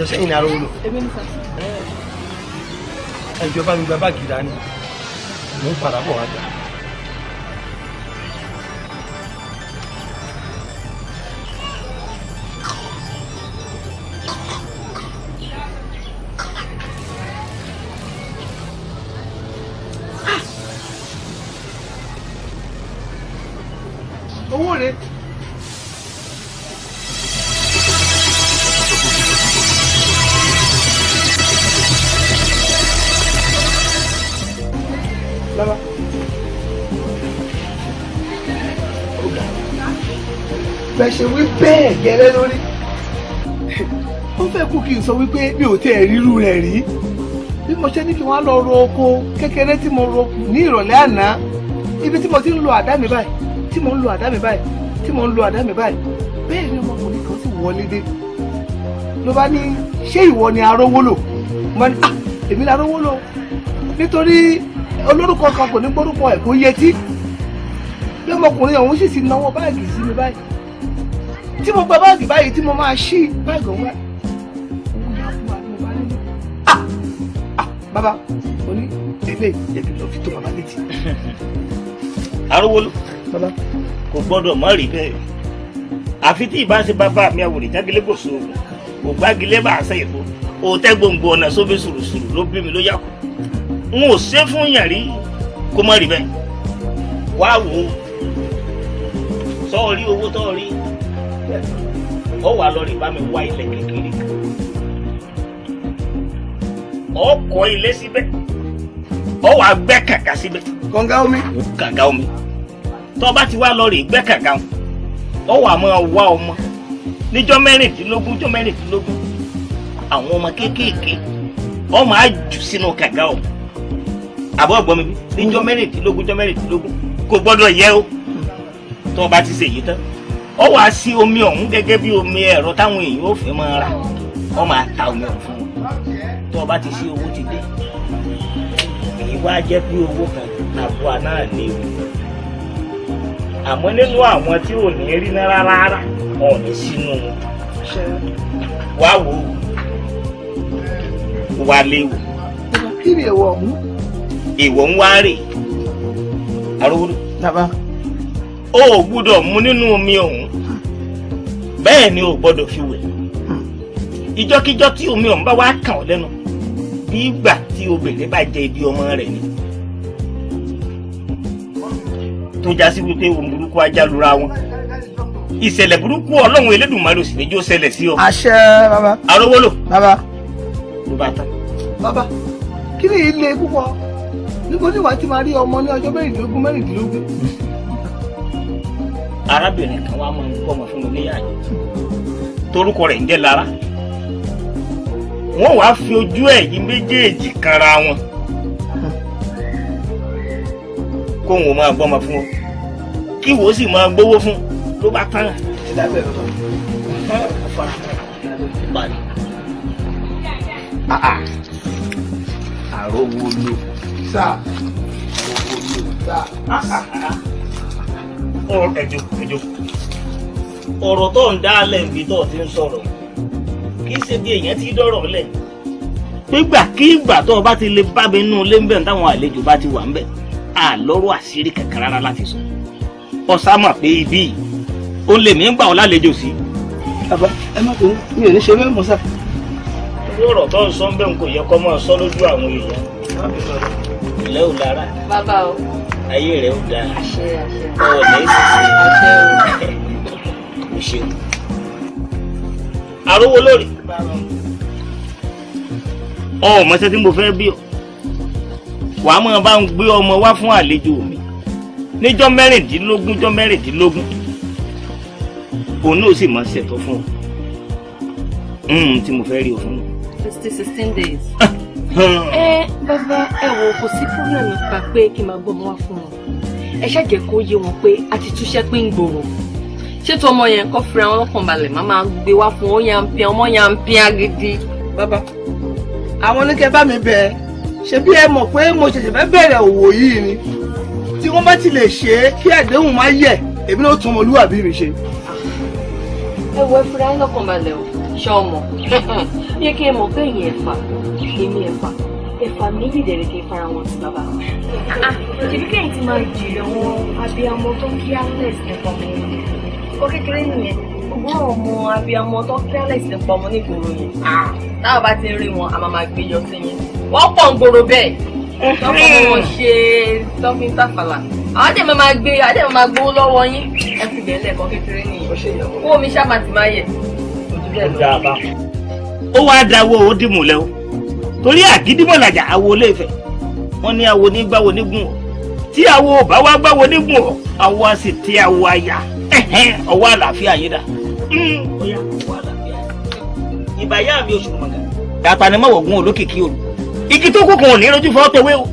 Sẹ́yìn ni arówó lò. Ẹjọ́ bá mi gba báàgì dání. Mo ń padà bọ̀ wá gbà. Owó rẹ̀. Baba. Bẹ́ẹ̀ ṣe wí bẹ́ẹ̀ gẹ́lẹ́ lórí. Ó fẹ́ kú kí n sọ wípé mi ò tẹ́ ríru rẹ̀ rí. Bí mo ṣe ní kí wọ́n lọ ro oko kékeré tí mo ro ní ìrọ̀lẹ́ àná. Ibi tí mo ti ń lo àdá mi báyìí, tí mo ń lo àdá mi báyìí, tí mo ń lo àdá mi báyìí. Bẹ́ẹ̀ ni ọmọkùnrin kan sì wọlé dé. Ló bá ní ṣé ìwọ ni arówó lò? Mo ní èmi ni arówó lò. Nítorí olórúkọ kan kò ní gbórúkọ ẹ̀ kó yẹtí bí ọmọkùnrin ọ̀hún sì ti náwó báàgì sí mi báyìí tí mo gba báàgì báyìí tí mo máa ṣí báàgì ọ̀hún wá òun yà fún wa ní mo bá nílé bàbá mo ní tẹ́lẹ̀ jẹ̀bi lọ fi tó bàbá létí. arówólò bàbá kò gbọ́dọ̀ má rí bẹ́ẹ̀ àfi tí ìbá ṣe bàbá mi àwòrán jágilé kò so kò gbágilé bá a ṣe èkó òtẹ́ gbòǹgbò ọ̀nà sóbi sùrùsùrù ló bí mi ló yà kù n ò ṣe fún yàn rí kó má rí bẹ́ẹ̀ wá wò ó sọ rí owó tó rí ọ wà lọ rí bá mi wá ilẹ̀ kékeré ọ kọ́ ilé síbẹ̀ ọ wà gbẹ́ kàkà síbẹ̀. kànga omi. kànga omi tó bá ti wá lọ rí gbẹ́ kàkà ọ wà máa wá ọmọ níjọ́ mẹ́rìndínlógún àwọn ọmọ kéékèèké ọ máa jù sínú kànga ọ̀hún àbọ̀ ọ̀gbọ́n mi níjọ́ mẹ́rìndínlógún kò gbọ́dọ̀ yẹ o tó o bá ti ṣe èyí tán ọ wàá sí omi ọ̀hún gẹ́gẹ́ bí omi ẹ̀rọ táwọn èèyàn ò fẹ́ máa rà ọ máa ta omi ọ̀hún fún wọn tó o bá ti ṣe owó ti dé èyí wá jẹ́ pé owó kan àbúrò náà léwu àmọ́ nínú àwọn tí ò ní rí náírà rárá ọ̀nì sínú wọn wá wò ó wá léwu. kí ni èèwọ̀ ọ̀hún. èèwọ̀ ń wá rè arúgbó. bàbá. o ò gbúdọ̀ mu nínú omi ọ̀hún bẹ́ẹ̀ ni o gbọ́dọ̀ fi wẹ̀ ìjọ́kíjọ́ tí omi ọ̀hún bá wá kàn ọ́ lẹ́nu bí ìgbà tí obìnrin bá jẹ ibi ọmọ rẹ̀ ni tó já sí wípé ohun burúkú ajá lura wọn ìṣẹ̀lẹ̀ burúkú ọlọ́run elédùnmarè sì méjì ó ṣẹlẹ̀ sí ọ. àṣẹ bàbá. arówólò. bàbá. ló bá tán. bàbá kí ni ilé púpọ̀ níbo ni wàá ti máa rí ọmọ ní ọjọ́ mẹ́rìndínlógún. arábìnrin kan wá máa ń gbọ́mọ fún mi níyà yìí torúkọ rẹ̀ ń jẹ́ Lára wọ́n wàá fi ojú ẹ̀yìn méjèèjì kanra wọn kóun ò máa gbọ́mọ fún wọn kí wò ó sì máa gbówó fún ló bá tán. Arówólò sáà ẹjọ ọ̀rọ̀ tó ń dá lẹ̀ níbi tó ti ń sọ̀rọ̀ kì í ṣe bí èèyàn ti dọ̀rọ̀ lẹ̀ nígbàkigbà tó o bá ti lè bá mi nínú ilé ń bẹ̀ táwọn àlejò bá ti wà ń bẹ̀ àlọ́rọ̀ àṣírí kankan rárá láti sọ ọ̀sá mọ̀ pé ibí ó lè mí gbà ọ́ lálejò sí. bàbá ẹ má bínú mi ò ní ṣe bẹ́ẹ̀ mọ́ sá. torí ọ̀rọ̀ tó ń sọ ń bẹ́ẹ̀ kò yẹ kó máa sọ lójú àwọn èèyàn. ilé ò lára. bàbá o. ayé rẹ̀ ò dáa. àṣẹ. ọ̀ ní ìsinsìnyí. àṣẹ o. kò ṣe. arówó lórí. mọ̀ṣẹ́ tí mo fẹ́ bí ọ wàá mọ̀ bá ń gbé ọmọ wá fún àlejò mi níjọ́ mẹ́rìndínlógún òun náà sì máa ṣètò fún ọ tí mo fẹ́ rí o fún. 16 days. Bàbá ẹ wò kò sí problem nípa pé kí n máa gbọ́ ọmọ wá fún wọn ẹ ṣàjẹ́ kó yé wọn pé a ti túṣẹ́ pé ń gbòòrò ṣètò ọmọ yẹn kọ́ fira wọn lọ́kàn balẹ̀ máa gbé wá fún ó yàn pín ọmọ yàn pín agidi. bàbá àwọn oníkẹ́ bá mi bẹ̀ ṣe bí ẹ mọ̀ pé mo ṣẹ̀ṣẹ̀ fẹ́ bẹ̀rẹ̀ òwò yìí ni tí wọ́n bá ti lè ṣe é kí àdéhùn má yẹ̀ èmi náà tún ọmọlúwàbí mi ṣe. ẹ wo ẹ fira yín lọ́kàn balẹ̀ o ṣé ọmọ yẹ kí ẹ mọ̀ pé ìyẹn èmi ẹ̀fà méjì dẹ̀rẹ̀ kí n fara wọn sí bàbá. ṣèbí kẹ́yìn ti máa jèrè wọn abiyamọ tó careless nípa ọmọ yẹn kó kékeré nìyẹn gbogbo ọmọ abiyamọ tó careless nípa ọmọ nígboro yẹn táwọn bá ti rí wọn a máa gbé yọ sí yẹn wọ́n pọ̀ ń gbòòrò bẹ́ẹ̀ tọ́kọ̀ wọn ṣe tọ́fin tàfàlà àwọn dẹ̀ máa gbowó lọ́wọ́ yín ẹ fi bẹ́ẹ̀ lẹ́ẹ̀kan kékeré nìyẹn owó mi ṣáà máa ti máa yẹ ojú bẹ́ẹ̀ lọ. ó wáá dáwọ́ ó dìmú lẹ́wọ́ torí àgídímọ̀làjà àwo Ilé-Ifẹ̀ wọ́n ní àwo nígbàwo nígùn ọ̀ tí àwo ò bá wá gbàwo nígùn ọ̀ àwo a sì tí àwo aya ọwọ́ àlàáfíà yín dà ìbáyá mi oṣù mọ̀gá apanimọ̀wọ̀gùn olókìkí òru igi tó kù kan ò ní rojú fọ́ tewé o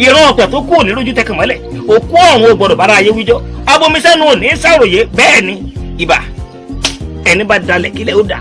ìran ọ̀pẹ̀ tó kù ò ní rojú tẹkàn mọ́lẹ̀ òkú ọ̀hún ò gbọ́dọ̀ bára ayé wíjọ́ abomisẹ́nu ò ní sàròyé bẹ́ẹ̀ ni ìbà ẹni bá dalẹ̀ kílẹ̀ ó dà.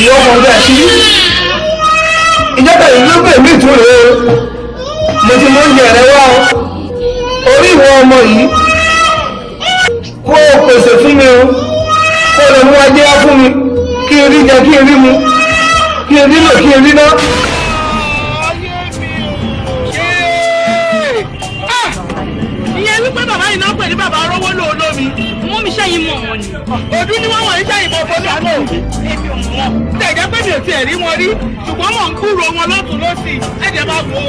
ìyọ́mọ bẹ́ẹ̀ sí ìjọba ìlú pè mí ìtúrò mo ti mọ oúnjẹ rẹ wá orí ìwọ ọmọ yìí kó o pèsè fún mi o kó o lè mú ajé wá fún mi kí n rí jẹ kí n rí mu kí n rí lò kí n rí ná. ìyẹn wípé bàbá yìí náà pè ní bàbá arówó lóòló mi mú mi ṣẹ́yìn mọ̀ wọn ni. òdú ni wọ́n wọ̀ ní sẹ́yìn mọ̀ fọ́nà náà. èmi ò mọ̀ wọn. tẹ̀jẹ́ pé mi ò tiẹ̀ rí wọn rí ṣùgbọ́n mò ń kúrò wọn lọ́tún lọ́sì ẹ̀jẹ̀ bá wo.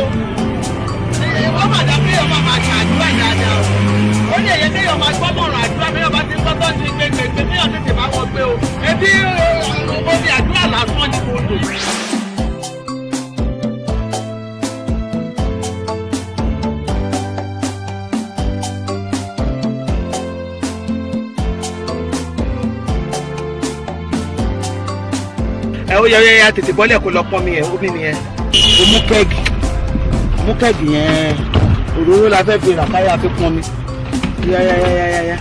wọ́n máa dá péyọ̀ máa ṣe àdúrà dáadáa o. ó ní èyẹ péyọ̀ máa gbọ́ mọ̀ràn àdúrà péyọ̀ bá ti gbọ́tọ́ ti gbẹgbẹ péyọ̀ tètè bá wọn gbé o. ebi omi àdúrà lásán ni mo lò. ó yẹ tètè bọ́lẹ̀ kó lọ pọ́n mi ẹ̀ omi nìyẹn o mú kẹ́ẹ̀gì yẹn òróró la fẹ́ fi rà káyà fi pọ́n mi yáyáyáyáyá.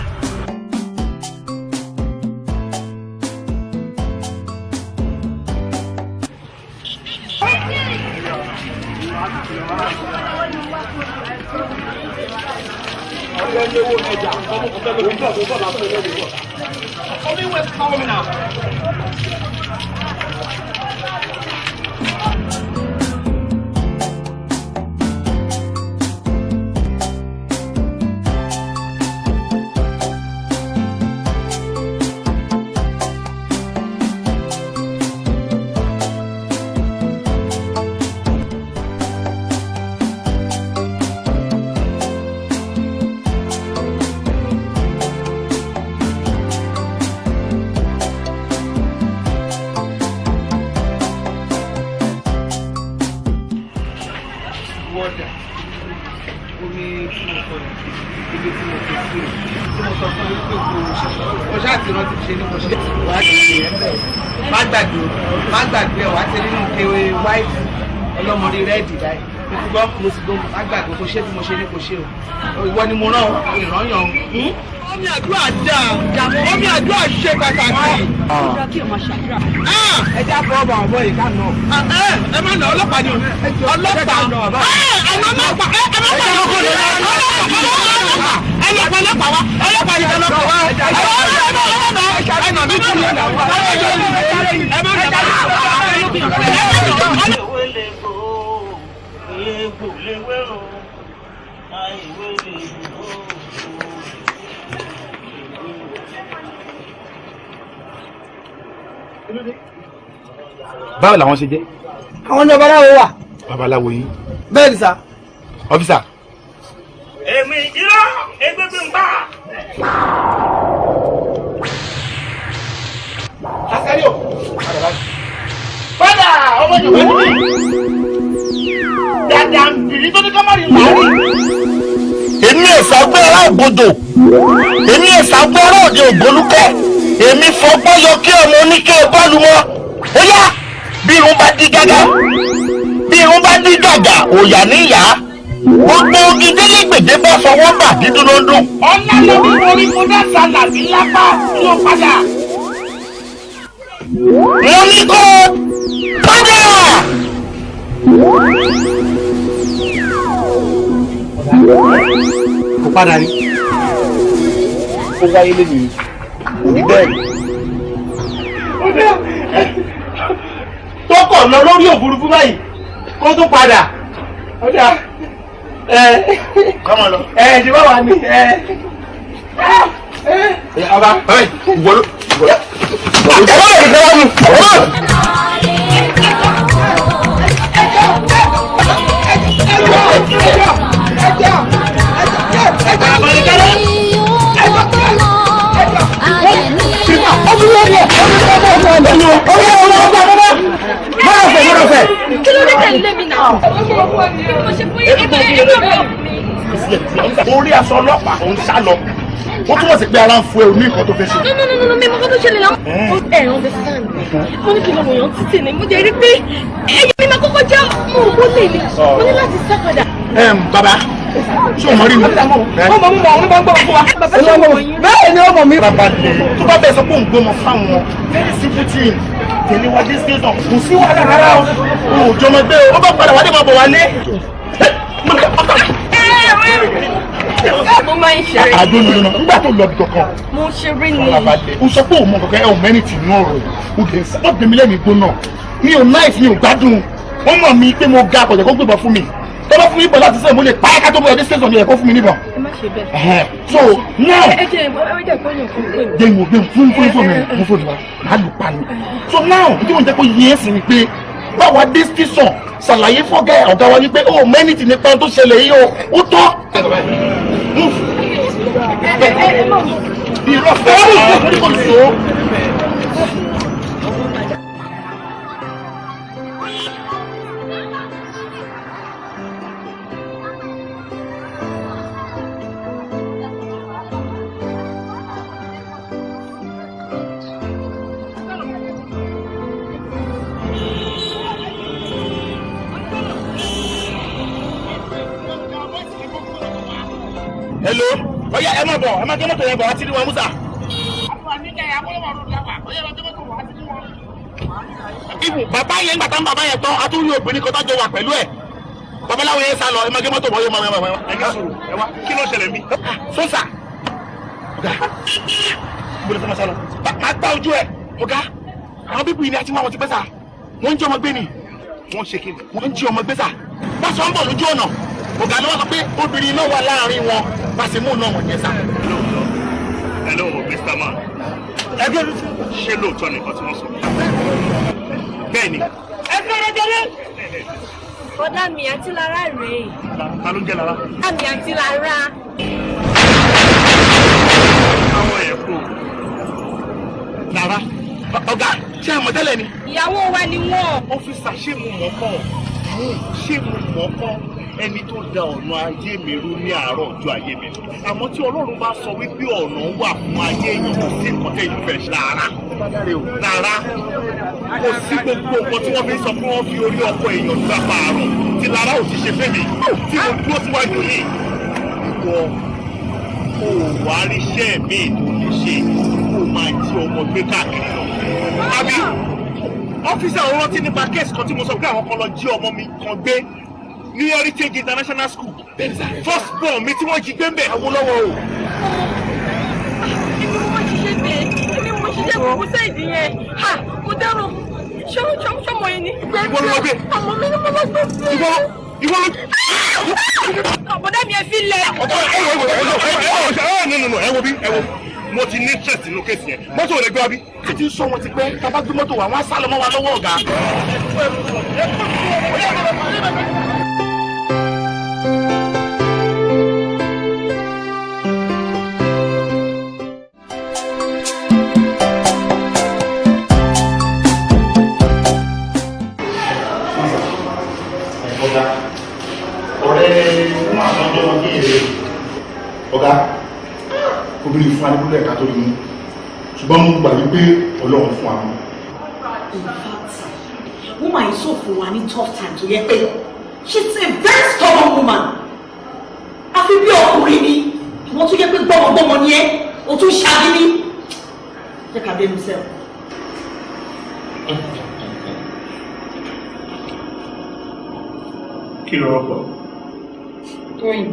mo ṣáà ti rántí ṣe ni mo ṣe wá ti ṣe ẹ bẹ́ẹ̀ má gbàgbé wá ti nínú kéwé wáìtì ọlọ́mọdé rẹ́ẹ̀dì báyìí mo ti gbọ́ má gbàgbé kò ṣe bí mo ṣe ní kò ṣe o ìwọ ni mo rán ìrànyàn. omi àdúrà dà omi àdúrà ṣe pàtàkì. ẹ já bọ́ ọmọ ọmọ yìí ká nà. ẹ má nà ọlọ́pàá ni o ọlọ́pàá ẹ má pa ọlọ́pàá wa ọlọ́pàá yìí ọlọ́pàá wa ẹ nà mí tún yẹn nà wá ẹ má nà báwo làwọn ṣe jẹ́. àwọn babaláwo wà. babaláwo yín. bẹ́ẹ̀ ni sà. ọ́físà. èmi irọ́ egbègbè ń bá. Asario. Fada ọmọ Yorùbá ni dada nbiri tó ní kámárì láàrin. èmi ìsàgbé ará ògbódò èmi ìsàgbé ará òde ògbólúkẹ́ èmi fọgbọ́n yọ kí ọmọ oníkẹ́ bọ́ọ̀lù mọ́ ó yá bí irun bá dí gágá bí irun bá dí gàgà òyà níyà gbogbo ìdílé gbèdé bá fọwọ́ bà dídùn ló ń dùn. ọ̀nà lórí orí mo dá sàlàbí lápá tí ó padà. mo ní kó padà. kò padà ní. ó wáyé lé nìyí òní bẹ́ẹ̀ ni. tó kọ̀ lọ lórí òfurufú báyìí kó tún padà. ọjà kọ́mọ lọ. ṣe bá wà ní ọba ìwọlọ. ẹ̀rọ ìfẹ́ wa ni. Kí ló dé tẹ̀lé mi náà? Mo ṣe fún yín ẹgbẹ́ orí aṣọ ọlọ́pàá òun sá lọ wọ́n túmọ̀ sí pé ara ń fún ẹ oní nǹkan tó fẹ́ ṣe. No, mi mọ̀ kó tó ṣẹlẹ̀ náà. Ẹ understand. Mo ní kí lọ wọ̀nyàn títì ni mo jẹ́ rí pé ẹyẹ mi máa kọ́kọ́ já mo ò kó lè ní. Mo ní láti sá padà. Bàbá ṣé o mọ rí mi. ọmọ mi mọ àwọn onígbàgbọ́ fún wa. Bàbá ṣe ọmọ yín. bẹ́ẹ̀ ni ọmọ mi. bàbá lè tó bá bẹ́ẹ̀ sọ pé òun gbọ́mọ fáwọn very simple thing tẹ̀lé wa dé station kò sí wàhálà rárá o ò jọmọ gbé o ó bá padà wá dé máa bọ̀ wálé. Mo máa ń ṣeré. àdó ni lónà nígbà tó lọ bí kankan. Mo ṣeré ni. o sọ pé òun mọ kankan ẹ ò mẹ́rin tì nínú ọ̀rọ̀ yìí o kì í sá ọ́ bẹ̀mí lẹ́nu gbóná mi ò náìfì mi ò gbádùn wọ́n mọ̀ mi pé mo ga àkọ̀jẹ̀ kó gbébọn fún mi tọ́lá fún mi bọ̀ láti sẹ́yìn mo lè pa ẹ̀ka tó bọ̀ ọdún sẹ́sọ̀ mi ẹ̀ kó fún mi níbọn. Ẹ má ṣe bẹ́ẹ̀. so now. Ẹ jẹ́ ìjẹ́ ìpọ́nyìn fún pé. gbẹ̀mú fún mi mo fò nípa máa lù pa ni. so now ìdí wọn jẹ́ kó yé ẹ̀sìn ni pé báwa dé station ṣàlàyé fọ́gẹ́ ọ̀gá wa ni pé ó mẹ́nìtì nípa tó ṣẹlẹ̀ yìí o ó tọ́. ìrọ̀ fẹ́ẹ́ ní kò so. hello oya ẹ má bọ̀ ẹ má gbé mọ́tò yẹn bọ̀ wá sí ní wọn musa. ibu bàbá yẹn gbàtà ń bàbá yẹn tán a tún rí obìnrin kan tájọ wà pẹ̀lú ẹ̀ babaláwo yẹn sá lọ ẹ má gbé mọ́tò bọ̀ yóò máa wẹ̀. ẹ ní sùúrù ẹ wá kí ló ṣẹlẹ̀ mí. sọ́sà ọ̀gá gbọ́dọ̀ fẹ́ máa sá lọ. máa gbá ojú ẹ̀ ọ̀gá àwọn bíbí ni àti wọn ti pẹ́ sà wọ́n ń jí ọmọ gbé ni wọ́n ṣe kí ni wọ́n ń jí ọmọ gbé sà bá sọ ń bọ̀ lójú ọ̀nà ọ̀gá ni wọ́n sọ pé obìnrin náà wà láàrin wọn bá ṣe mú náà wọ̀n yẹn sá. hello Mr. Man ẹgbẹ́ ṣé lóòótọ́ ni nǹkan tí wọ́n sọ. bẹ́ẹ̀ ni. ẹgbẹ́ rẹ jẹ́rẹ́. Ọ̀dà mi àti Lára rèé. ta ló ń jẹ́ Lára. Ọ̀dà mi àti Lára. àwọn ẹ̀ kú. Lára ọ̀gá ṣé àmọ̀ tẹ́lẹ̀ ni. Ìyàwó wa ni wọ́n. ọ́fíìsà ṣé mo mọ̀ kọ́ ṣé mo mọ̀ kọ́ ẹni tó da ọ̀nà ayé mi rú ní àárọ̀ ọjọ́ ayé mi àmọ́ tí Ọlọ́run bá sọ wípé ọ̀nà wà fún ayé èèyàn kò sí nǹkan tẹ́yìn fẹ́ ṣe rárá kò sí gbogbo nǹkan tí wọ́n fi sọ pé wọ́n fi orí ọkọ èèyàn gbà pààrọ̀ tí lára ò ti ṣe fẹ́ mi tí mo dúró síwájú yìí ìwọ kò wá ríṣẹ́ mi tó lè ṣe kó máa jí ọmọ gbé káàkiri lọ. àbí ọ́fíìsì àwọn rántí nípa kéèsì kan tí mo sọ pé àwọn kan lọ jí ọmọ mi kan gbé ní Heritage International School first born mi tí wọ́n jí gbé ń bẹ̀ Awólọ́wọ̀ o. ibi wọn ṣiṣẹ́ gbé ibi wọn ṣiṣẹ́ gbogbo sẹ́ẹ̀dì yẹn mo dárò ṣọmọ yìí ni. ìwọ ló gbé. àmọ́ mi ni mo lọ gbé sí. ìwọ ló. ọ̀bọ̀dá mi ẹ fi lẹ̀. ẹ wo bí mo ti ní stress nínú kéèsì yẹn mọ́tò rẹ̀ gbé wa bí. títí sọ wọn ti pẹ́ tá a bá gbé mọ́tò wa wọ́n á sá lọ mọ́ wa lọ́wọ́ ọ̀gá. ọ̀gá obìnrin fún adébúlẹ̀ ẹ̀ka tó rí mú ṣùgbọ́n mo gbà wípé Ọlọ́run fún àwọn. in fact woman yìí sọ fún wa ní tough time tó yẹ pé she's a very stubborn woman àfi bí ọkùnrin ni wọ́n tún yẹ pé gbọ́mọgbọ́mọ ni ẹ́ o tún ṣàbíní jẹ́ ká bẹ́ẹ̀ mi sẹ́wọ̀n. kí ló rọ́pọ̀? Tóyìn.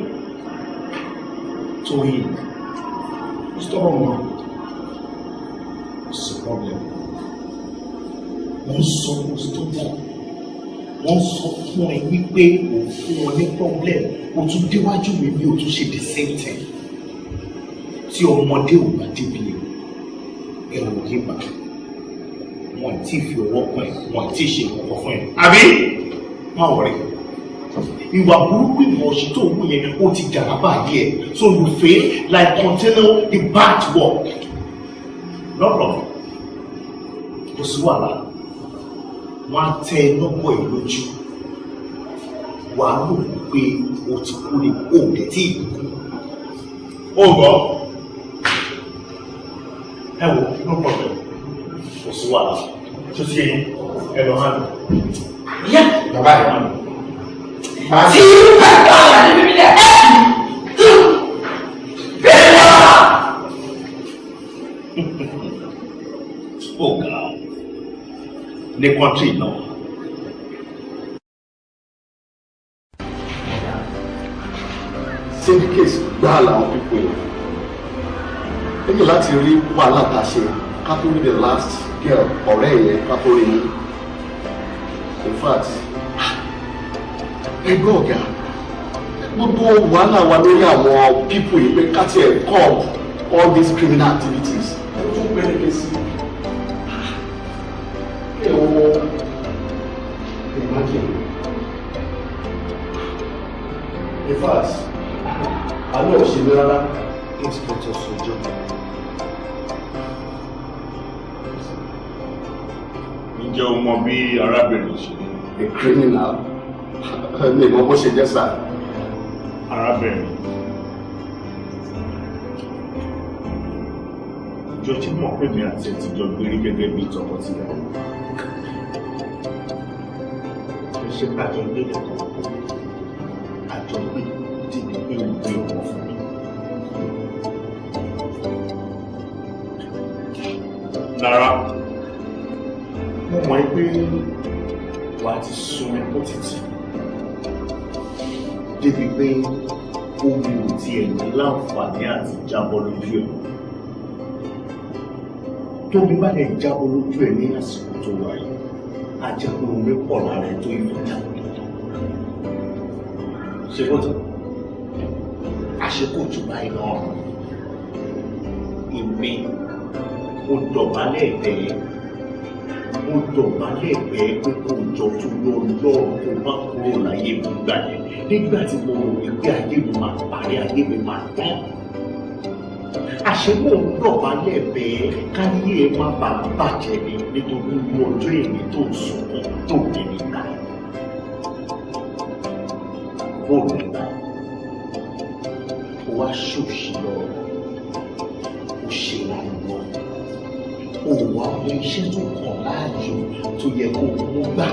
Tóyìn. Stubborn woman. What's the problem? Wọ́n sọ fún stubborn. Wọ́n sọ fún ẹ wípé o fún wọn ní problem. O tún déwájú mi bí o tún ṣe the same thing. Tí ọmọdé ò bá débi ẹ̀rọ yé bá. Wọ́n ti fi ọwọ́ kan ẹ̀, wọ́n ti ṣe ìkọ̀kọ̀ fún ẹ. Àbí? Má wọ̀rẹ́. Ìwà burúkú ìwọ̀nsí tó wù yẹn ó ti jàrá báyìí ẹ̀ so you fail like continue the bad work. No problem. Kò sí wàhálà. Wọ́n á tẹ lọ́pọ̀ ẹ̀ lójú. Wàá rò wípé o ti kú ní òòlẹ̀ tí ìlú kú. Ó gbọ́. Ẹ wo no problem. Kò sí wàhálà. Tó ti yẹ ẹ lọ hàn. Yẹ. Bàbá ẹ̀ hàn. Tí ẹ̀ka àyàní mímí lẹ̀ bẹ́ẹ̀ lọ. Ó ga ní kọ́ńtì náà. Syndicate gbá làwọn pípọ̀ yẹn. Níbi láti rí wàhálà tá a ṣe ká tó rí the last girl ọ̀rẹ́ yẹn ká tó rí ní. In fact, ẹgbẹ́ ọ̀gá gbogbo wàhálà wa lórí àwọn pípò yìí pé ká tiẹ̀ curb all these criminal activities. ó tún gbẹ́rẹ́ ké sí ẹ̀wọ̀n imagine. In fact, àánú òṣèlú rárá inspector Sojo. Ǹjẹ́ o mọ bí arábìnrin ṣe? A criminal. Ní ìmọ̀ bó ṣe jẹ́ sá. Arábìnrin. Ìjọ tí mọ̀ pé mi àti ẹ̀ ti jọ gbé rí gẹ́gẹ́ bí tọkọtìyàwó. Ṣé àjọ gbé nìkan? Àjọ gbé dìbò pé òun gbé ọmọ fún mi. Lára, mo mọ̀ pé wàá ti sún ẹ̀kọ́ títì. Débi pé omi ò tiẹ̀ ní láǹfààní àti jábọ́ lójú ẹ̀. Tóbi bá lè jábọ́ lójú ẹ̀ ní àsìkò tó wà yìí, á jẹ́ pé omi pọ̀ lára ẹ̀ tó ìfẹ́ jábọ́ lọ́tọ̀. Ṣé kó tó? Àṣekò jù báyìí náà rọ̀. Èmi, mo dọ̀bálẹ̀ bẹ́ẹ̀. Mo dọ̀bálẹ̀ bẹ́ẹ̀ pé kò jọ tó lọ lọ́rùn kó má kúrò láyé mi gbà yẹn. Nígbà tí mo rò wípé ayé mi máa parí, ayé mi máa tán. Àṣé mò ń dọ̀bálẹ̀ bẹ́ẹ̀ káyé ẹ má bàa bàjẹ́ ni nítorí ọjọ́ èmi tó ń sunkún tó ní níta. bọ́ọ̀lù ó wá ṣòṣì lọ ó ṣe ìrànwọ́ ó wá mú iṣẹ́ tó kàn láàyò tó yẹ kó mú gbà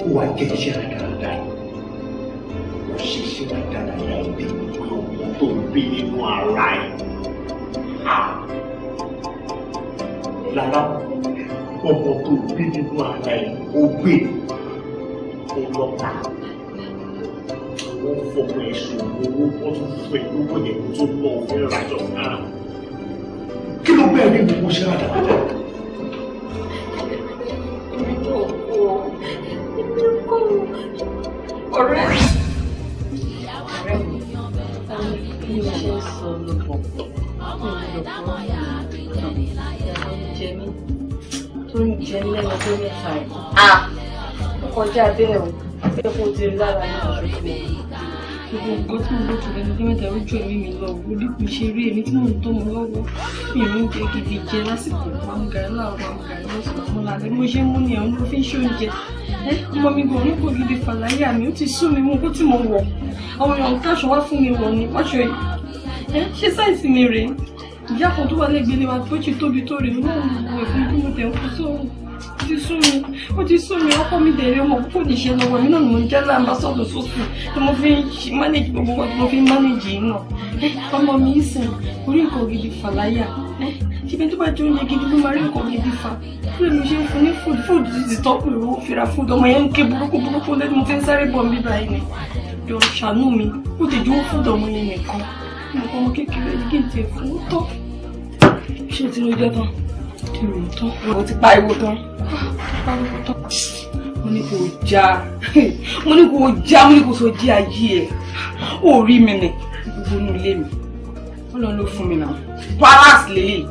ó wá jẹ́ iṣẹ́ rádaràdà ó ṣe iṣẹ́ rádaràdà ìdí pé ọmọ tó ń bí nínú ara ẹ̀ lára ọmọ tó ń bí nínú ara ẹ̀ ó gbé ó lọ́ta wọ́n fọmọ ẹ̀sùn owó wọ́n tún fún ẹ̀ lówó yẹn tó lọ fẹ́ rájọ náà kí ló bẹ́ẹ̀ ní gbogbo ṣe rádaràdà. ọ̀rẹ́ bí mo ṣe ń sọ lọ́pọ̀ jẹ mí tó ń jẹ mí lẹ́nu tó mẹ́ta ẹ̀. ó kọjá bẹ́ẹ̀ o bẹ́ẹ̀ kó ti rí lára ní ọ̀ṣọ́ fún mi. gbogbo nǹkan tí mo lò tó lẹ́nu tó mẹ́ta ojú ẹ̀mí mi lọ wò bí kò ṣe rí èmi tí mò ń tọ́ mọ lọ́wọ́ mi ò ń jẹ gidi jẹ lásìkò mamugàrí láàárọ̀ mamugàrí lọ́sàn-án mọ́lá bí mo ṣe ń mú ni àwọn ló fi ń ṣe oúnjẹ ọmọ mi kò ní kò gidi fàlàyé mi ó ti sún mi mú kó tí mo wọ̀ àwọn èèyàn káṣọ wá fún mi wọ̀ ni wáṣọ yìí ṣé sáìsì mi rèé ìyá kan tó wà lẹ́gbẹ̀ẹ́ ni wà tó ti tóbi tó rèé náà wò ẹ̀fún bí mo tẹ̀ ń kó sóhun ó ti sún mi ọkọ mi dẹ̀rẹ̀ ọmọ púpọ̀ ní ṣe lọ́wọ́ mi náà ni mo ń jẹ́ láàmbá sọ́dọ̀ sósì tí mo fi ń manage gbogbo wọn tí mo fi ń manage yìí náà ọmọ mi ń sìn orí nǹkan gidi fàlàyà ṣíbi tó bá jẹ oúnjẹ gidi ló máa rí nǹkan gidi fa fúlẹ̀ mi ṣe ń fún ní food ti tọ́pù ìrówó fira food ọmọ yẹn ń ké burúkú lẹ́nu mo fi ń sáré bọ̀ mí báyìí ni jọ ṣàánú mi ó ti jó food ọmọ yẹn nìkan nǹkan ọmọ kékeré kí n tiẹ̀ fún ó tọ́ ṣé ti ló jẹ́ tán kí ló ń tán mo ti pariwo tán mo ní kò já mo ní kò sọ jí ayé ẹ̀ ó rí mi nì gbogbo inú ilé mi Ọlọ́run ló fún mi náà palace lélẹ̀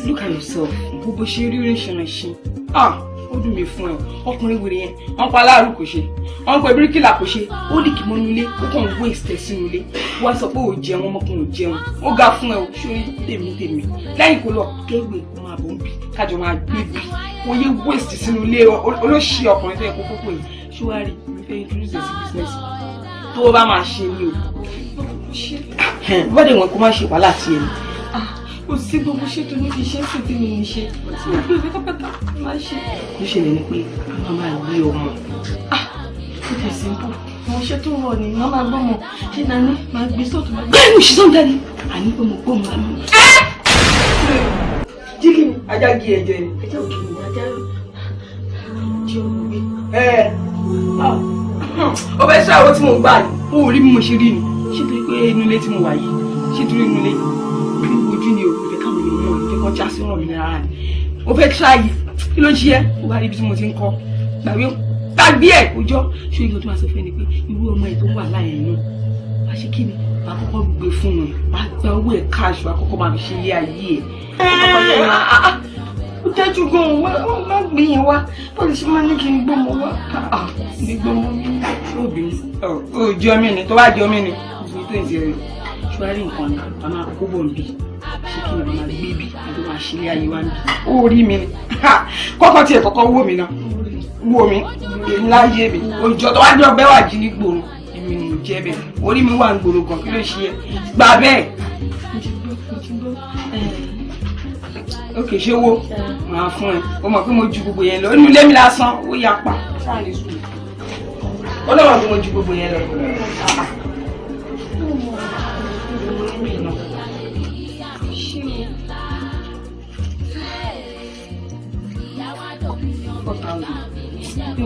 look at yourself gbogbo ṣe rí orí ṣẹ̀nà ṣe ó dùn mí fún ẹ ọkùnrin wèrè yẹn wọn pa aláàrú kò ṣe wọn pa bíríkìlà kò ṣe ó lè kí mọ́nú ilé ó kàn ń waste sínú ilé wọ́n sọ pé ò jẹun ọmọkùnrin ò jẹun ó ga fún ẹ ò ṣórí tèmi lẹ́yìn kó lọ kéwì kó máa bọ̀ ń bì kájọ máa gbé bì wọ́n yé waste sínú ilé olóṣì ọkùnrin tó yẹ kó kókó yìí ṣúwárì ìfẹ́ introduce sí business tó o bá máa ṣe ni o bọ́dẹ̀ wọn kó má ṣe wàhálà tiẹ̀ ni kò sí gbogbo ṣètò níbi iṣẹ́ sì tí mi ń ṣe tí mo gbé pátápátá máa ṣe. ó ṣẹlẹ̀ ní pé a máa gbé ọmọ. ó ti simple àwọn iṣẹ́ tó rọ̀ ni wọ́n máa gbọ́mọ ṣé dání máa gbé sọ́ọ̀tù máa gbé. bẹ́ẹ̀ ni òṣìṣẹ́ ń dání àní pé mo gbọ́mọ lánàá. jíkì ni ajá gé ẹ̀jẹ̀ ni. ajá òkè ni ajá jí ọmọ gbé. ó fẹ́ ṣàwọ́ tí mo gbà yìí ó rí bí mo ṣe rí ni ṣé torí pé inú ilé tí mo wà yìí ṣé torí inú ilé ojú ni òun fẹ́ káwọn ènìyàn mọ̀ fẹ́ kọ́ já sí ọ̀rọ̀ mi lára ni ó fẹ́ ṣáàyè kí ló ń ṣe ẹ́ ó bá rí ibi tí mo ti ń kọ́ gbàgbé ẹ̀ òjọ́ ṣé ìgbà tó máa sọ fẹ́ ni pé irú ọmọ ẹ̀ tó wà láyé náà wá ṣe kí ni wàá kọ́kọ́ gbé fún un wàá gba owó ẹ̀ káàṣù wàá kọ́kọ́ máa fi ṣe ilé ayé ẹ̀. ó dájú gan-an wọ́n má gbìn yẹn wá bọ́ọ̀lù ṣe máa ní kí n gbọ́mọ wá ní gbọ́mọ mi obìnrin ó jẹ́ ọmọ ẹni tó bá jẹ́ ọmọ ẹni ìfún tó ń ṣe rẹ̀ ṣùgbọ́n nǹkan ni a máa kó bọ̀ nbí ṣé kí ni a máa gbé bí a tó máa ṣe ilé ayé wa nbí. ó rí mi ni kọ́kọ́ tiẹ̀ kọ́kọ́ wò mí náà wò mí èmi láyé mi òjò tó wá jọ bẹ́ẹ̀ wà jí ní gbòòrò èmi ni mo jẹ́ bẹ́ẹ̀ orí mi wà ń gbòòrò gan kí ló ṣe é gbà bẹ́ẹ̀. ókè ṣé wo máa fún ẹ o mọ̀ pé mo ju gbogbo yẹn lọ inú ilé mi lásán ó yà pa ṣáà ní sùn ó lọ́wọ́ pé mo ju gbogbo yẹn lọ.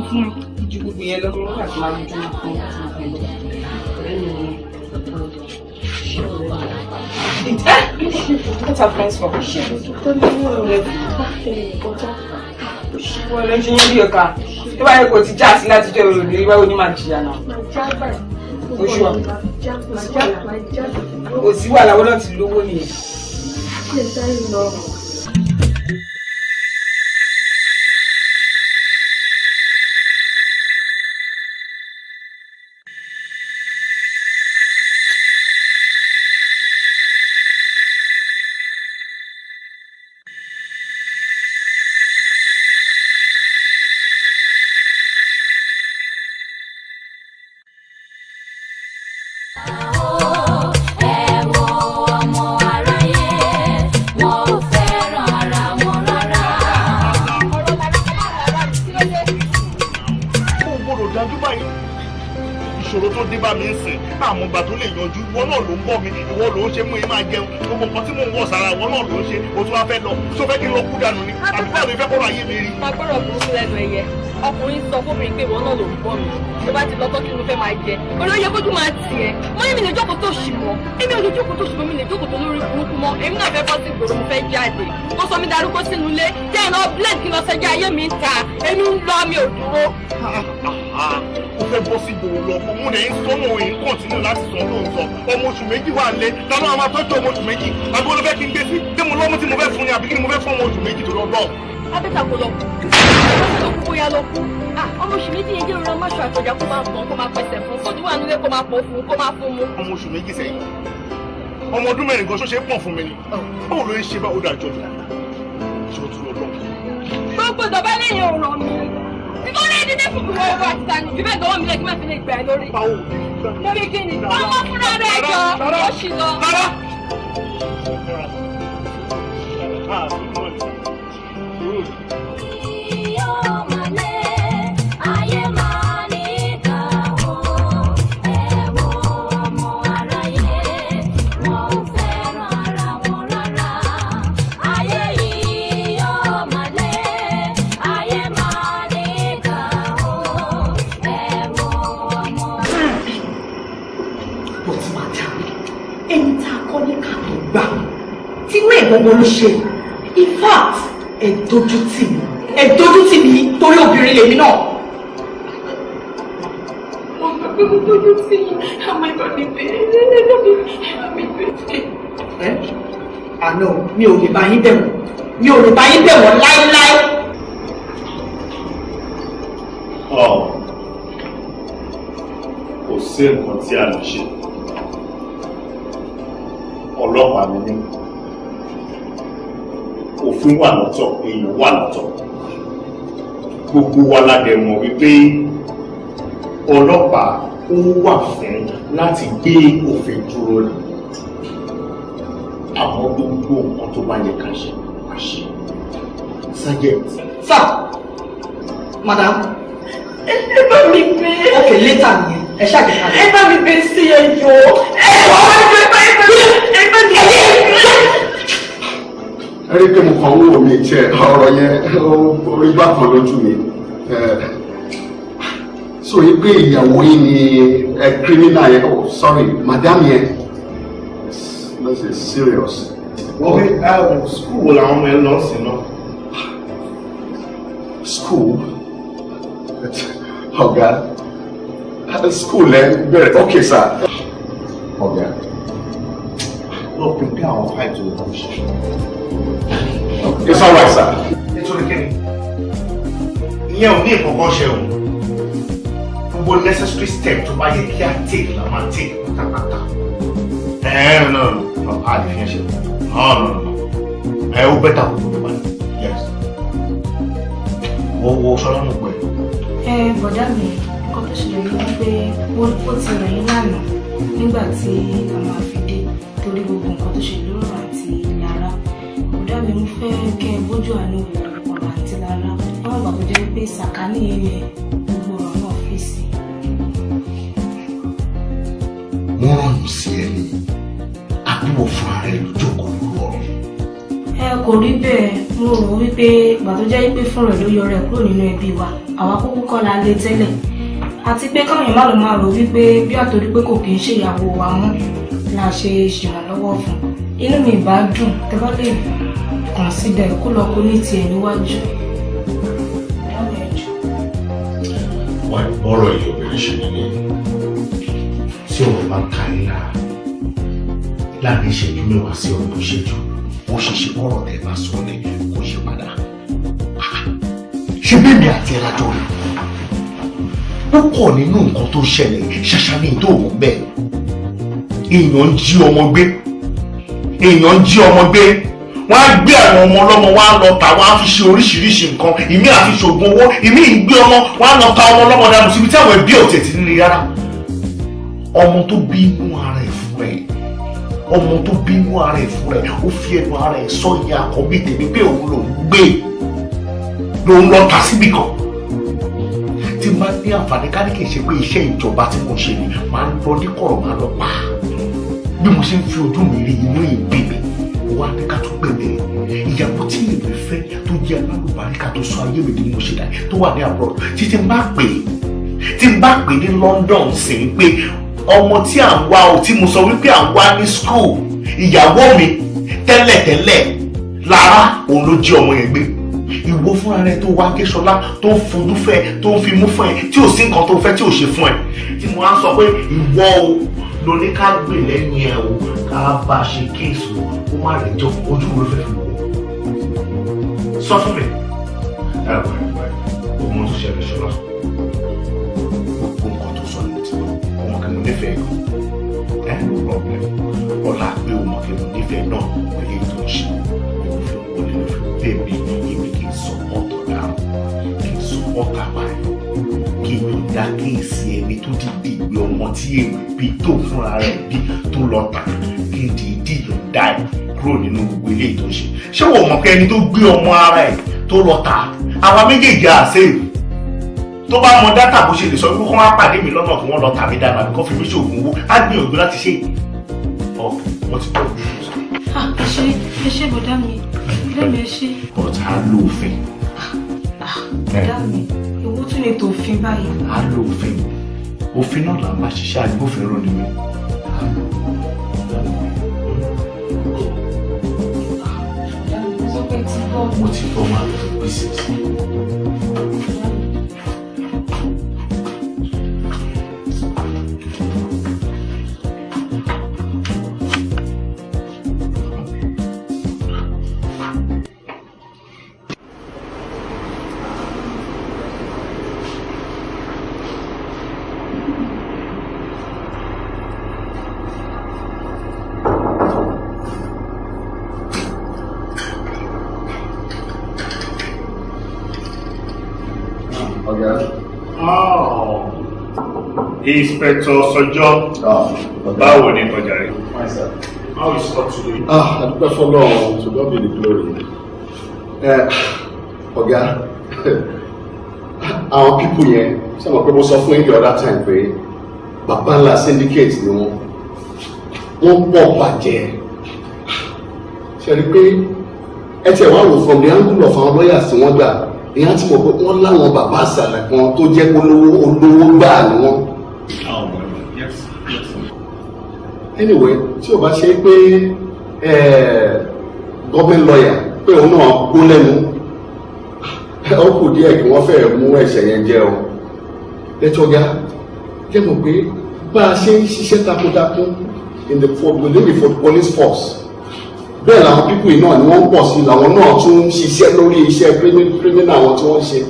Fún ju gbogbo yẹn lọ nígbà tí máa ń dúró fún what are friends for? Wọ́n lè ṣe yín bí ọ̀ka tó bá yẹ kó ti já sí láti jẹ́ òròdé ìwé oní máa jìyà náà. Oṣù ọ̀ kò sí wàhálà wọ́n náà ti lówó nìyẹn. tó dé bá mi ń sìn àmọ́ ìgbà tó lè yanjú ìwọ náà ló ń bọ̀ mi ìwọ ló ń ṣe mú yín máa jẹun gbogbo nǹkan tí mò ń wọ̀ sára ìwọ náà ló ń ṣe o tún wá fẹ́ lọ tó fẹ́ kí n lọ kú dànù ni àbí báwo ni fẹ́ kọ́rọ̀ ayé mi rí. agbọ́dọ̀ burúkú lẹ́nu ẹ̀yẹ ọkùnrin sọ fóbìnrin pé ìwọ náà ló ń bọ̀ mí tó bá ti lọ tọ́ kí ló fẹ́ máa jẹ olóyè kójú máa tì ẹ́ wọ́n ní mi lè jókòó tó ṣì mọ́ èmi ò lè jókòó tó ṣì mọ́ mi lè jókòó tó lórí burúkú mọ́ èmi náà fẹ́ bọ́ sí ìgboro mo fẹ́ jáde kó sọ mi darúgbó sínú ilé jẹ́ iná blend kí n lọ sẹ́jà ayé mi ń ta èmi ń lọ mi ò dúró. ó fẹ́ bọ́ sí ìgboro lọ mo lè ń sọ́nà òyìn kọ́ńtínú láti sọ lóòótọ́ ọmọ oṣù méjì wà lé tàbí àwọn atọ́jú ọmọ oṣù méjì àbí wọ́n fẹ́ kí n gbé sí bí mo lọ́mú tí mo fẹ́ fún ni àbí kí ni mo fẹ́ fún ọmọ oṣù méjì tó lọ́ọ́ abẹ́ta kò lọ kú bóyá lọ kú ọmọ oṣù méjì yẹn jẹ́ ìrora máṣọ àtọ̀jà kó máa pọ̀ kó máa pẹ̀sẹ̀ fún kó tó wà nílé kó máa pọ̀ fún kó máa fún mu. ọmọ oṣù méjì sẹ́yìn ọmọ ọdún mẹ́rin gan ṣó ṣe pọ̀ fún mi ni báwo ló ń ṣe bá ó dà jọjọ ṣé o tún lọ lọ. gbogbo ìdọ̀bá lẹ́yìn ọ̀rọ̀ mi ìfọ́ ní dídé fún mi wọ́n wá síta ní ìfẹ́ gbọ́wọ́ mi lẹ́kí má fi lè gbà ẹ́ lórí. lórí kí ni ọmọ fúnra rẹ̀ jọ ó ṣì lọ. Gbogbo ló ṣe in fact ẹ dojú tì mí torí obìnrin lèmi náà. mo gbà pé mo dojú tì yín àmọ́ ìbá mi bẹ́ẹ̀ àná mi ò lè bá yín bẹ̀ wọ́n láéláé. kò sí nǹkan tí a lè ṣe ọlọ́pàá mi ní òfin wà lọ́tọ̀ èèyàn wà lọ́tọ̀ gbogbo wa la dẹ̀ mọ̀ wípé ọlọ́pàá ó wà fún láti gbé òfin dúró ni àmọ́ gbogbo nǹkan tó bá yẹ ká ṣe ká ṣe. Sergeant. Sir, madam. ẹ bá mi gbé. Ok, later ni ẹ ṣàgbékalẹ̀. ẹ bá mi gbé sí ẹjọ́. ẹ bá mi gbé. ẹni pé mo kàn wò mí tiẹ̀ ọ̀rọ̀ yẹn orí bá kan lójú mi so yí pé ìyàwó yìí ni criminal yẹn oh sorry madam yẹn this is serious. wọ́n bí school wo làwọn ọmọ ẹ lọ sí náà. school ọ̀gá school ẹ bẹ̀rẹ̀ okay sir ọ̀gá. lọ pèpè àwọn fáìtì owó ṣiṣẹ́. It's all right, sir. Nítorí kí ni? Ìyẹn ò ní ìkọ̀kọ́ ṣe o. Gbogbo necessary step tó bá yẹ kí a take la máa take pátápátá. No, a lè fi ẹ ṣe. No. Ó bẹ́tà kó tó bá yẹ. Yes. Wo ṣọlá mọ̀ pé. Bọ̀dá mi, nǹkan tó ṣẹlẹ̀ ní wípé ó ti rẹ̀ yín lánàá nígbà tí a máa fi dé torí gbogbo nǹkan tó ṣẹlẹ̀ lórí àti Lára. Bọ̀dá mi ń fẹ́ kẹ́ ẹ bójú àánú ọ̀rọ̀ àti Lára. Wọ́n gbà tó jẹ́ pé sàkání ilẹ̀ gbogbo ọ̀rọ̀ náà fèsì. Wọ́n rọrùn sí ẹni àbúrò fún ara ẹ̀ lójókòó lóru ọ̀rọ̀. Kò rí bẹ́ẹ̀, mo rò wípé ìgbà tó jẹ́ pé fún rẹ̀ ló yọ rẹ̀ kúrò nínú ẹbí wa àwa kúkú kọ́ la lé tẹ́lẹ̀ àti pé káwọn má lọ máa rò wípé bí àtòrí pé kò kì í ṣe ìyàwó wa mọ́ la ṣe ṣèrànlọ́wọ́ fún inú mi ìbá dùn tẹ́ bá lè kàn síbẹ̀ kó lọ kó ní tiẹ̀ níwájú. Ọ̀rọ̀ yìí obìnrin ṣe nílé tí ọ̀rọ̀ bá ń ka ní láàrin ìṣẹ́jú mẹ́wàá sí ọdún ìṣẹ́jú ó ṣe ṣe ọ̀rọ̀ tẹ́ bá sọ ní kò yí padà. Ṣé bẹ́ẹ̀ ni àti ẹ̀ lájọ́ rẹ̀? Púpọ̀ nínú nǹkan tó ṣẹlẹ̀ ṣàṣà ní ìdóòwò bẹ́ẹ̀. Èèyàn ń jí ọmọ gbé. Wọ́n á gbé àwọn ọmọ ọlọ́mọ wọ́n á lọ tà wọ́n á fi ṣe oríṣiríṣi nǹkan. Ìmí àfi ṣògùn owó, ìmí ìgbé ọmọ wọ́n á lọ ta ọmọ ọlọ́mọ dànù síbi tí àwọn ẹbí ọ̀tẹ̀ ti nílé rárá. Ọmọ tó bí inú ara ẹ̀ fún ẹ̀. Ó fi ẹnu ara ẹ̀ sọ ìyá àkọ́bí tèmi pé òun lòún gbé. Lòún lọ tà síbì kan. Tí tí máa ní àǹfààní ká ní kì í ṣe pé iṣẹ́ ìjọba tí mo ṣe ni máa ń lọ ní kọ̀rọ̀ máa lọ pa bí mo ṣe ń fi ojú mi rí inú ìgbé mi wá ní ká tó gbé mi ìyàwó tí èmi fẹ́ tó jẹ́ alálùbáríkà tó sọ ayé mi ní mo ṣe dà tó wà ní abroad tí n bá pè ní London sí pé ọmọ tí à ń wá o tí mo sọ wípé à ń wá ní school ìyàwó mi tẹ́lẹ̀tẹ́lẹ̀ Lára òun ló jí ọmọ yẹn gbé ìwọ fúnra rẹ tó wá Kéṣọlá tó ń fojú fẹ́ tó ń fi mú fún ẹ tí ò sí nǹkan tó fẹ́ tí ò ṣe fún ẹ tí mo á sọ pé ìwọ o ló ní ká gbè lẹ́yìn ẹ o ká bá a ṣe kéèsì o kó má rẹ̀ jọ ojú wo ló fẹ́ fi wò ó sọ fún mi. ẹ ọmọ tó ṣẹlẹ̀ Ṣọlá gbogbo nǹkan tó sọ ní ti ọmọ kí mo nífẹ̀ẹ́ gan ẹ no problem ọlá pé ọmọ kí mo nífẹ̀ẹ́ náà pẹ̀lú ètò ìṣe bẹ́ẹ̀ni èmi kì í support ọ̀daràn kì í support àbáyọ kí n tó dá kéèsì ẹni tó dìde ìgbé ọmọ tí èmi bí tó fúnra rẹ̀ bí tó lọ tà kí n dìídì yọ̀ǹda ẹ̀ kúrò nínú gbogbo ilé tó ń ṣe ṣé wọ́n mọ̀ pé ẹni tó gbé ọmọ ara ẹ̀ tó lọ tà àwa méjèèjì àṣeyìí tó bá mọ dátà bó ṣe lè sọ pé kó wá pàdé mi lọ́nà kí wọ́n lọ tàbí dáná àbí kó fi mí ṣoògùn owó á gbìyànjú láti ṣe wọ́n ti tọ́ ẹ ṣe bọ̀dá mi lẹ́mi ẹ ṣe. ọ̀tá á lò òfin. bọ̀dá mi èwo tún lè tòfin báyìí. á lò òfin òfin náà là ń bá ṣiṣẹ́ agbófinró ni mí. mo ti bọ́ máa lọ sí bísí. Inspector Sojo, báwo ni tọ́jà rẹ̀? How is it today? Adúpẹ́ fọ́lọ́run, to God be the glory. Ọ̀gá, àwọn pípù yẹn, ṣé mo pé mo sọ fún yín the other time pé bàbá ńlá syndicate ni wọ́n pọ̀ bàjẹ́. Ṣé rí pé ẹ tiẹ̀ wá wò from the angle of àwọn lawyers tí wọ́n gbà, ìyá tí mo pé wọ́n láwọn bàbá àṣàlẹ̀ kan tó jẹ́ olówó gbáà ni wọ́n. Anyway, tí o bá ṣe pé government lawyer pé òun náà kó lẹ́nu ó kù díẹ̀ kí wọ́n fẹ́ẹ̀ mú ẹ̀ṣẹ̀ yẹn jẹ́ o lẹ́tọ́gá jẹ́ mọ̀ pé bá a ṣe ń ṣiṣẹ́ takuntakun within the police force bẹ́ẹ̀ làwọn pípù náà ni wọ́n pọ̀ sí làwọn náà tún ń ṣiṣẹ́ lórí iṣẹ́ criminal wọn tí wọ́n ṣe.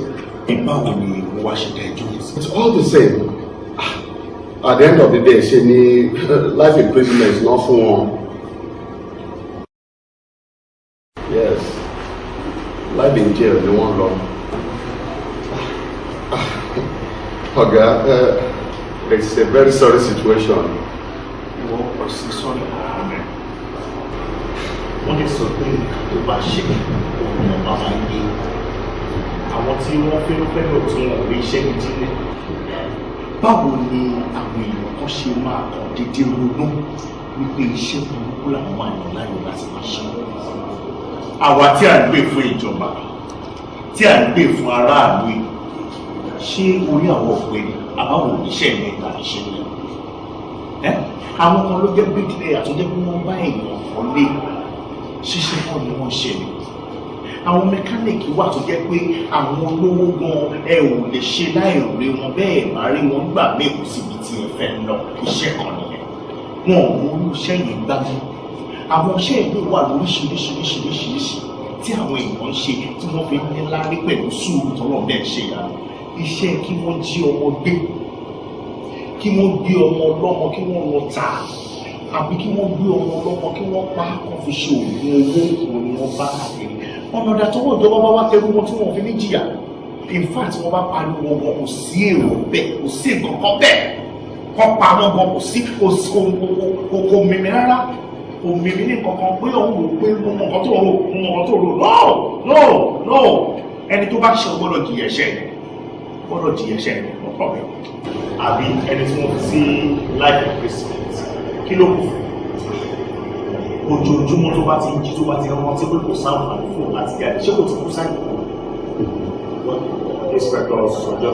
báwo ni mo wá ṣe dájú yìí. It's all the same. At the end of the day ṣe ni life imprisonment náà fún wọn. Yes, life in jail ni wọ́n lọ. Ọ̀gá, it's a very sorry situation. Wọ́n pọ̀ sí sọ́nà ọ̀rẹ́. Wọ́n lè sọ pé tó bá ṣe òun ọba máa ń gbé. Àwọn tí wọ́n fẹ́ lò tí wọ́n rí iṣẹ́ ìdílé. Báwo ni àwọn èèyàn kan ṣe máa kàn déédéé ronú wípé iṣẹ́ burúkú làwọn máa yàn láyò láti máa ṣe? Àwa tí à ń gbé fún ìjọba, tí à ń gbé fún aráàlú yìí, ṣé orí àwọn ọ̀pẹ ni àbáwò oníṣẹ́ ìlẹ̀ tàbí ṣe ní? Àwọn kan ló jẹ́ bíríkìlẹ̀ àtúndẹ́ bí wọ́n bá èèyàn kọ́lé ṣíṣẹ́ kọ́ ni wọ́n ṣe ni. Àwọn mẹkáníìkì wà tó jẹ́ pé àwọn olówó gan ẹ ò lè ṣe láìrí wọn bẹ́ẹ̀ bá rí wọn gbà mẹ́kù síbi tí ẹ fẹ́ lọ iṣẹ́ kan nìyẹn. Wọn ò mú iṣẹ́ yẹn gbámú. Àwọn iṣẹ́ ìlú wà lóríṣiríṣiríṣiríṣi tí àwọn èèyàn ń ṣe tí wọ́n fi ń ní lárí pẹ̀lú sùúrù tọ́lọ̀ bẹ́ẹ̀ ṣe yà. Iṣẹ́ kí wọ́n jí ọmọ gbé, kí wọ́n gbé ọmọ ọlọ́mọ kí wọ́n lọ tà àbí kí wọ́n gbé ọmọ ọlọ́mọ kí wọ́n pa kó fi ṣe òògùn owó òun ni wọ́n bá káàkiri. Ọ̀nà ọ̀dà tó wọ́n ìjọba bá wá tẹrú wọn tí wọ́n fi ní jìyà. In fact wọ́n bá pariwo wọn kò sí èrò bẹ́ẹ̀ kò sí nǹkan kan bẹ́ẹ̀ wọ́n pa wọn gan kò sí kò mímí rárá kò mímí ní kankan pé òun rò pé mo mọ nǹkan tó rò no ẹni tó bá ṣe ọgbọ́dọ̀ jìyà ẹ̀ṣẹ̀ gbọ́dọ̀ jí ẹ̀ṣẹ̀ rẹ̀ no problem àbí ẹni tí wọ́n fi sí life imprisonment kí ló kù ojoojúmọ́ tó bá ti ń jí tó bá ti rántí pé kò sáǹfààní fún láti jáde ṣé kò ti kú sáyé inspector sọjọ́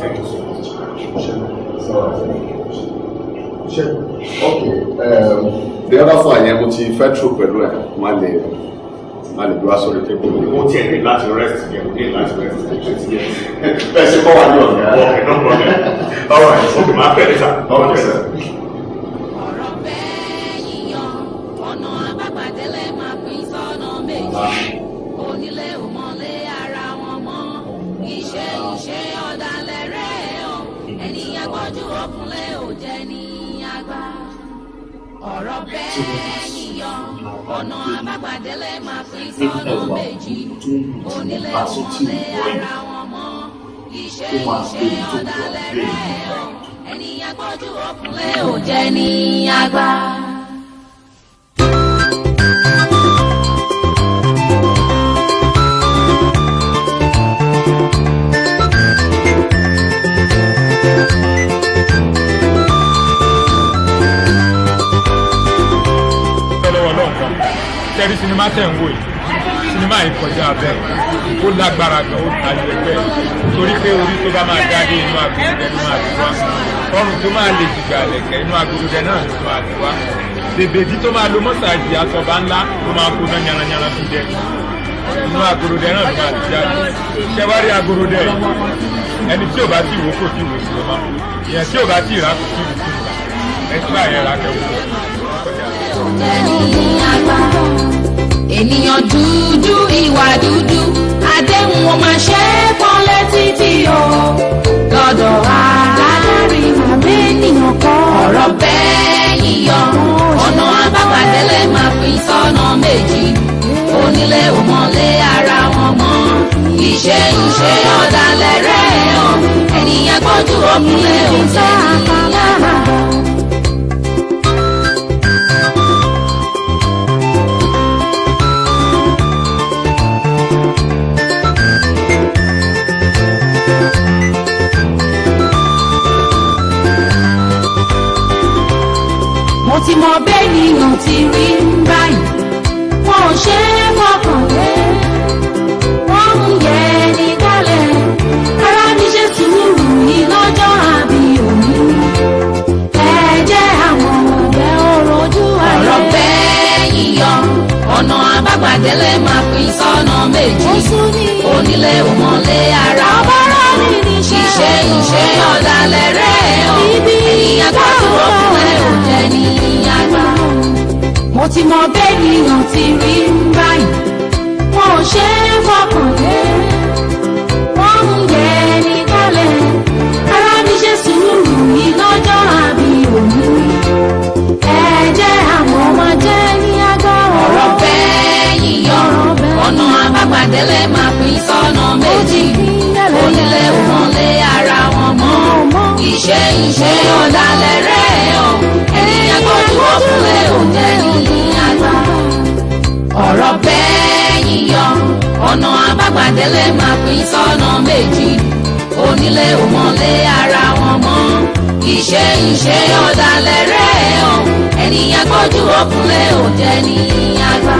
thank you so much. Okay, the other file yẹn mo ti fẹ́ true pẹ̀lú ẹ̀ má lè bí wá sórí table mi. Mo tiẹ̀ ní láti rest yẹn, mo ní láti rest yẹn. Bẹ́ẹ̀ ṣe kọ́ wá ní ọ̀gá. Okay, no problem. All right, okay, máa pẹ́ níta. Okay, sir. ọ̀rọ̀ bẹ́ẹ̀ yíyan ọ̀nà àbágbàdélé máa pín sọ́nà méjì onílé ò mọ̀lé ara wọn mọ́ iṣẹ́ ọ̀dàlẹ̀ rẹ̀ o ènìyàn gbọ́jú òkúnlé ò jẹ́ ní àgbà ọ̀rọ̀ bẹ́ẹ̀ yíyan ọ̀nà àbágbàdélé máa pín sọ́nà méjì onílé ò mọ̀lé ara wọn mọ́ iṣẹ́ ọ̀dàlẹ̀ rẹ̀ o ènìyàn gbọ́jú òkúnlé ò jẹ́ ní àgbà. tẹ́rí sinimá tẹ̀ ń wò yìí sinimá yìí kọjá bẹ́ẹ̀ ó lágbára gan ó tayọ ẹgbẹ́ torí pé orí tó bá máa dáadé inú agbóhùndẹ ló máa ti wá ọrùn tó máa lè jìgbà lẹ̀kẹ́ inú agbóhùndẹ náà ló máa ti wá bèbèdí tó máa lo mọ́sáàjì àtọ̀bá ńlá ló máa kó náà yanranyanran fi jẹ inú agbóhùndẹ náà ló máa ti jáde ṣẹwárí agbóhùndẹ ẹni tí ò bá ti wò kò tí wò sí ọmọ ìyẹn tí ò bá ti rà kò tí wò sí ẹ tí báyẹn rà kẹwò ènìyàn dúdú ìwà dúdú àdéhùn wọn máa ṣe é pọ́n létí tí o lọ́dọ̀ alárí màmí ènìyàn kọ́ ọ̀rọ̀ bẹ́ẹ̀ yíyọ ọ̀nà àbágbàdélé máa pín sọ́nà méjì onílé òmọ̀lé ara wọn mọ́ iṣẹ́ ọ̀dàlẹ̀ rẹ̀ o ènìyàn gbọ́jú òkúnlé òjẹ́ níyàrá. mo ti mọ bẹ́ẹ̀ nìyàn ti rí báyìí wọn ò ṣe é fọkàn lé wọn ń yẹ ní kálẹ̀ ara mi ṣe sùúrù yìí lọ́jọ́ àbí òní ẹ jẹ́ àwọn ọ̀bẹ òrojú ayé. ọ̀rọ̀ bẹ́ẹ̀ yíyọ ọ̀nà àbágbàdélé máa pín sọ́nà méjì onílé òmọ̀lé ara wọn iṣẹ́ ọ̀dàlẹ̀ rẹ̀ o ènìyàn gbọ́dọ̀ òkúnlẹ̀ ò jẹ́ ní àgbà. mo ti mọ bẹ́ẹ̀ nìyàn ti rí báyìí wọn ò ṣe é fọkàn lé wọn ń yẹ ní kálẹ̀ ara mi ṣe sùúrù yìí lọ́jọ́ àbí òní ẹ jẹ́ àwọn ọmọ jẹ́ ní àgbà. ọ̀rọ̀ bẹ́ẹ̀ yíyọ ọ̀nà àbágbàdélé máa pín sọ́nà méjì onílé òmọ̀lé ara wọn mọ́ iṣẹ́ ọ̀dàlẹ̀ rẹ̀ o ènìyàn gbọ́dọ̀ òkúnlé òjẹ́ ní àgbà. ọ̀rọ̀ bẹ́ẹ̀ yíyọ ọ̀nà àbágbàdélé máa pín sọ́nà méjì onílé òmọ̀lé ara wọn mọ́ iṣẹ́ ọ̀dàlẹ̀ rẹ̀ o ènìyàn gbọ́dọ̀ òkúnlé òjẹ́ ní àgbà.